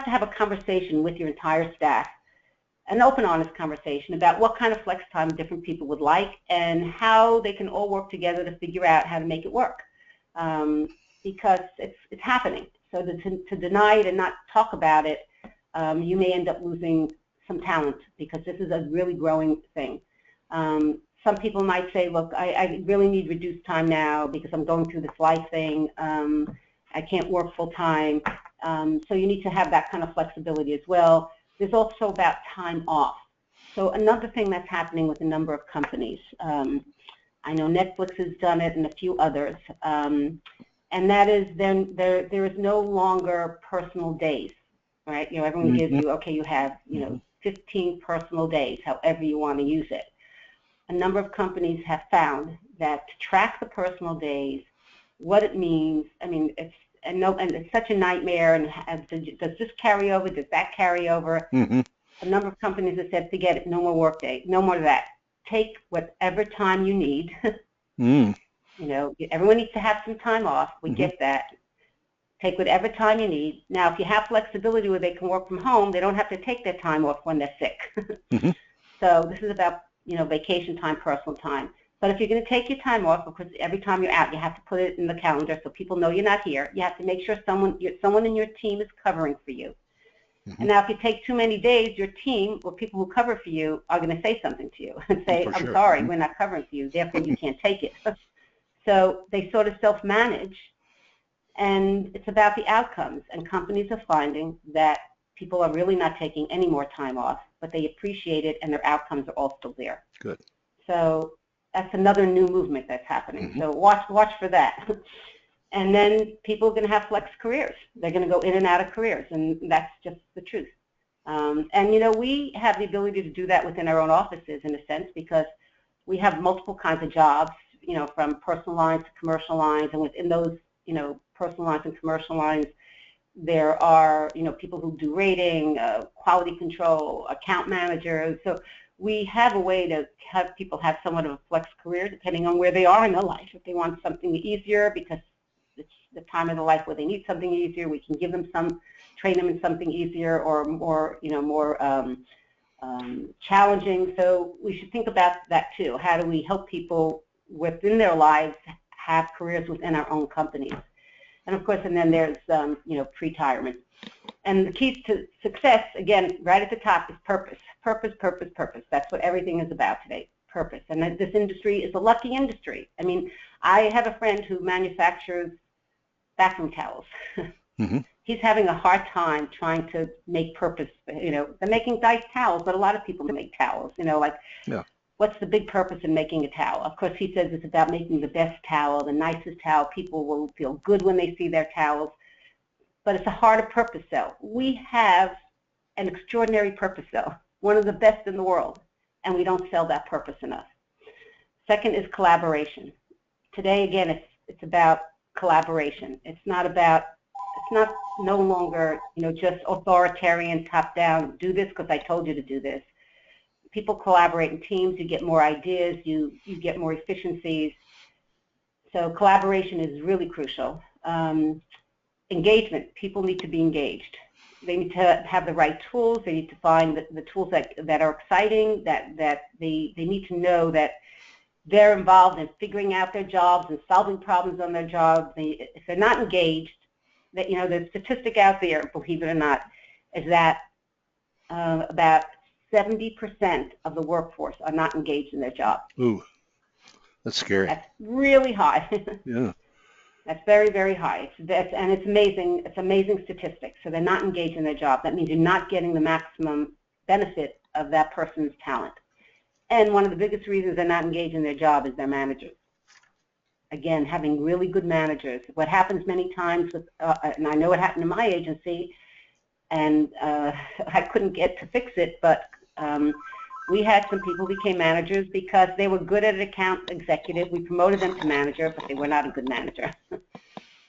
to have a conversation with your entire staff, an open, honest conversation about what kind of flex time different people would like and how they can all work together to figure out how to make it work, because it's happening. So to deny it and not talk about it, you may end up losing some talent, because this is a really growing thing. Some people might say, look, I really need reduced time now because I'm going through this life thing. I can't work full time. So you need to have that kind of flexibility as well. There's also about time off. So another thing that's happening with a number of companies, I know Netflix has done it and a few others, and that is there is no longer personal days, right? You know, everyone gives you, okay, you have, you know, 15 personal days, however you want to use it. A number of companies have found that to track the personal days, what it means, I mean, it's such a nightmare, and does this carry over, does that carry over? A number of companies have said, forget it, no more work day, no more of that. Take whatever time you need. You know, everyone needs to have some time off, we get that. Take whatever time you need. Now, if you have flexibility where they can work from home, they don't have to take their time off when they're sick. So this is about, you know, vacation time, personal time. But if you're going to take your time off, because every time you're out, you have to put it in the calendar so people know you're not here. You have to make sure someone in your team is covering for you. And now if you take too many days, your team or people who cover for you are going to say something to you and say, I'm sorry, we're not covering for you, therefore you can't take it. So they sort of self-manage, and it's about the outcomes. And companies are finding that people are really not taking any more time off, but they appreciate it, and their outcomes are all still there. Good. So that's another new movement that's happening. So watch for that. And then people are going to have flex careers. They're going to go in and out of careers, and that's just the truth. And, you know, we have the ability to do that within our own offices in a sense, because we have multiple kinds of jobs, you know, from personal lines to commercial lines, and within those, you know, personal lines and commercial lines, there are, you know, people who do rating, quality control, account managers. So we have a way to have people have somewhat of a flex career depending on where they are in their life. If they want something easier because it's the time of their life where they need something easier, we can give them train them in something easier or more, you know, more challenging. So we should think about that too. How do we help people within their lives have careers within our own companies? And of course, and then there's, pre-retirement. And the keys to success, again, right at the top, is purpose. Purpose, purpose, purpose. That's what everything is about today, purpose. And this industry is a lucky industry. I mean, I have a friend who manufactures bathroom towels. Mm-hmm. He's having a hard time trying to make purpose. They're making nice towels, but a lot of people make towels. Yeah. What's the big purpose in making a towel? Of course, he says it's about making the best towel, the nicest towel. People will feel good when they see their towels. But it's a harder purpose sell. We have an extraordinary purpose sell, one of the best in the world, and we don't sell that purpose enough. Second is collaboration. Today, again, it's about collaboration. It's not no longer, just authoritarian, top-down, do this because I told you to do this. People collaborate in teams, you get more ideas, you get more efficiencies. So collaboration is really crucial. Engagement, people need to be engaged. They need to have the right tools, they need to find the tools that are exciting, that they need to know that they're involved in figuring out their jobs and solving problems on their jobs. If they're not engaged, the statistic out there, believe it or not, is that about 70% of the workforce are not engaged in their job. Ooh, that's scary. That's really high. Yeah. That's very, very high. And it's amazing. It's amazing statistics. So they're not engaged in their job. That means you're not getting the maximum benefit of that person's talent. And one of the biggest reasons they're not engaged in their job is their managers. Again, having really good managers. What happens many times with, and I know it happened in my agency, and I couldn't get to fix it, but we had some people who became managers because they were good at an account executive. We promoted them to manager, but they were not a good manager.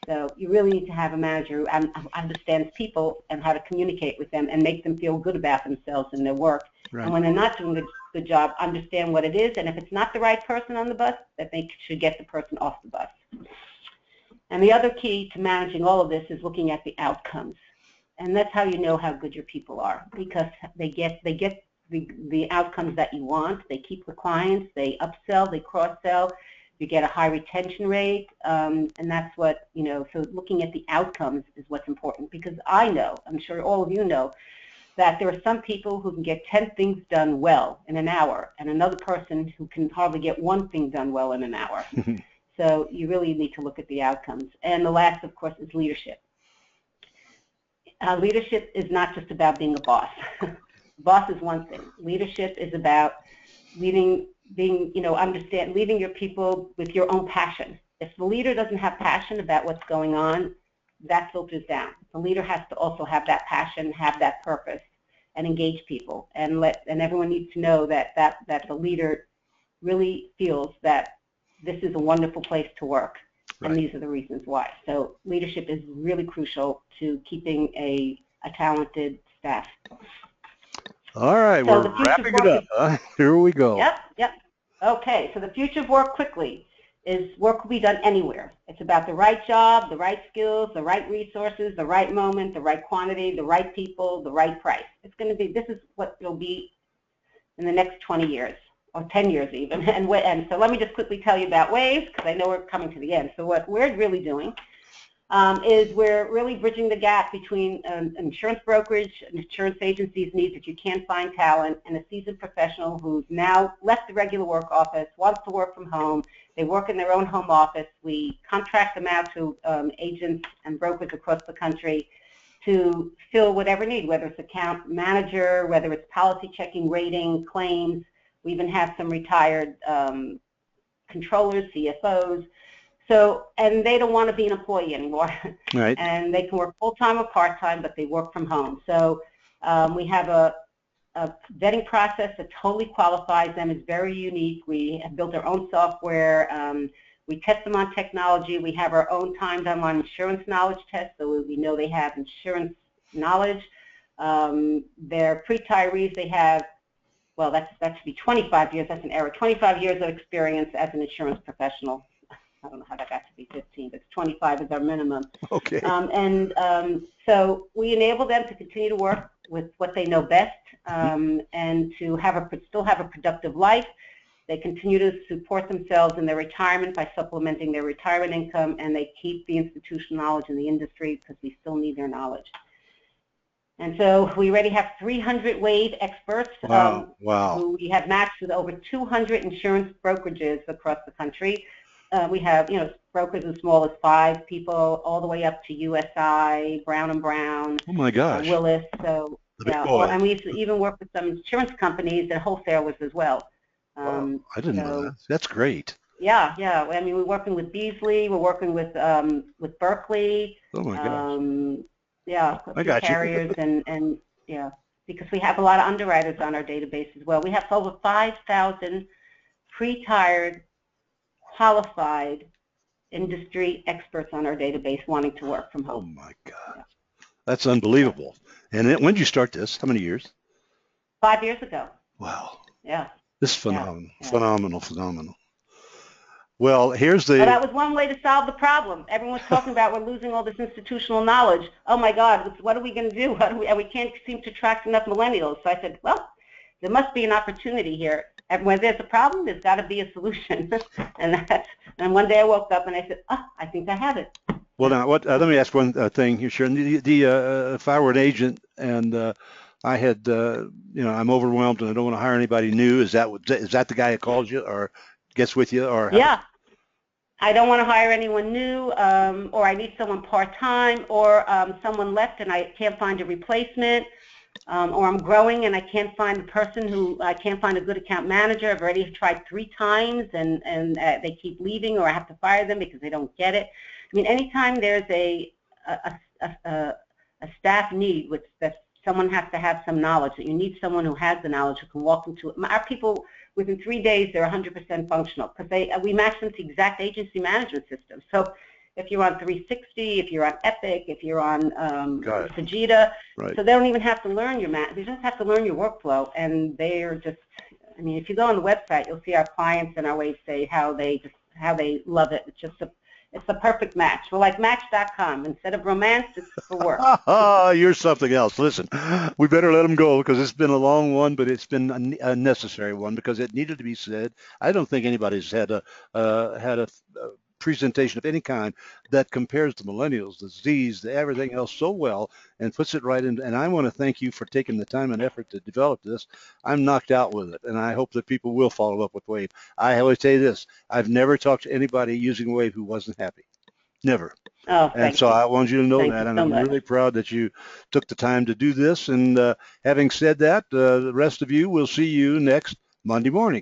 So you really need to have a manager who understands people and how to communicate with them and make them feel good about themselves and their work. Right. And when they're not doing a good job, understand what it is. And if it's not the right person on the bus, that they should get the person off the bus. And the other key to managing all of this is looking at the outcomes. And that's how you know how good your people are, because they get the outcomes that you want. They keep the clients, they upsell, they cross-sell, you get a high retention rate, and that's what, so looking at the outcomes is what's important, because I know, I'm sure all of you know, that there are some people who can get 10 things done well in an hour, and another person who can hardly get one thing done well in an hour. So you really need to look at the outcomes. And the last, of course, is leadership. Leadership is not just about being a boss. Boss is one thing. Leadership is about leading your people with your own passion. If the leader doesn't have passion about what's going on, that filters down. The leader has to also have that passion, have that purpose, and engage people. And everyone needs to know that the leader really feels that this is a wonderful place to work. Right. And these are the reasons why. So leadership is really crucial to keeping a talented staff. All right, so we're wrapping it up. Here we go. Yep. Okay, so the future of work quickly is work will be done anywhere. It's about the right job, the right skills, the right resources, the right moment, the right quantity, the right people, the right price. This is what it'll be in the next 20 years, or 10 years even. And so let me just quickly tell you about WAHVE, because I know we're coming to the end. So what we're really doing is we're really bridging the gap between an insurance brokerage, an insurance agency's needs that you can't find talent, and a seasoned professional who's now left the regular work office, wants to work from home. They work in their own home office. We contract them out to agents and brokers across the country to fill whatever need, whether it's account manager, whether it's policy checking, rating, claims. We even have some retired controllers, CFOs. So, and they don't want to be an employee anymore. Right. And they can work full-time or part-time, but they work from home. So we have a vetting process that totally qualifies them. It's very unique. We have built our own software. We test them on technology. We have our own timed online insurance knowledge test, so we know they have insurance knowledge. They're pre-retirees. They have, well, that should be 25 years. That's an error. 25 years of experience as an insurance professional. I don't know how that got to be 15, but 25 is our minimum. Okay. So we enable them to continue to work with what they know best, and to still have a productive life. They continue to support themselves in their retirement by supplementing their retirement income, and they keep the institutional knowledge in the industry because we still need their knowledge. And so we already have 300 WAHVE experts Wow. who we have matched with over 200 insurance brokerages across the country. We have, brokers as small as 5 people, all the way up to USI, Brown and Brown, Oh my gosh. Willis. So The big yeah, boys. and we've even worked with some insurance companies and wholesalers as well. Wow. I didn't know that. That's great. Yeah. I mean, we're working with Beasley. We're working with Berkeley. Oh my gosh. Yeah, I got carriers you. and yeah, because we have a lot of underwriters on our database as well. We have over 5,000 pre-tired, qualified industry experts on our database wanting to work from Oh home. my God. Yeah. That's unbelievable. And when did you start this? How many years? 5 years ago. Wow. Yeah. This is phenomenal. Yeah. Phenomenal. Well, here's Well, the. that was one way to solve the problem. Everyone's talking about we're losing all this institutional knowledge. Oh my God, what are we going to do? And we can't seem to attract enough millennials. So I said, well, there must be an opportunity here. And when there's a problem, there's got to be a solution. and one day I woke up and I said, oh, I think I have it. Well, now, let me ask one thing here, Sharon. If I were an agent and I had, I'm overwhelmed and I don't want to hire anybody new, is that the guy that calls you or gets with you, or yeah? I don't want to hire anyone new, or I need someone part-time, or someone left and I can't find a replacement, or I'm growing and I can't find a person I can't find a good account manager. I've already tried 3 times and they keep leaving, or I have to fire them because they don't get it. I mean, anytime there's a staff need, which that someone has to have some knowledge, that you need someone who has the knowledge, who can walk into it. Our people, within 3 days, they're 100% functional because we match them to exact agency management systems. So if you're on 360, if you're on Epic, if you're on Fujita, right. So they don't even have to learn they just have to learn your workflow, and they're just, I mean, if you go on the website, you'll see our clients and our WAHVE say how they love it. It's the perfect match. We're like Match.com. Instead of romance, it's for work. You're something else. Listen, we better let them go because it's been a long one, but it's been a necessary one because it needed to be said. I don't think anybody's had a presentation of any kind that compares the millennials, the Z's, the everything else so well and puts it right in. And I want to thank you for taking the time and effort to develop this. I'm knocked out with it, and I hope that people will follow up with WAHVE. I always say this: I've never talked to anybody using WAHVE who wasn't happy. Never. Oh, and so you. I want you to know Thank that, you and so I'm much. really proud that you took the time to do this. And having said that, the rest of you, we'll see you next Monday morning.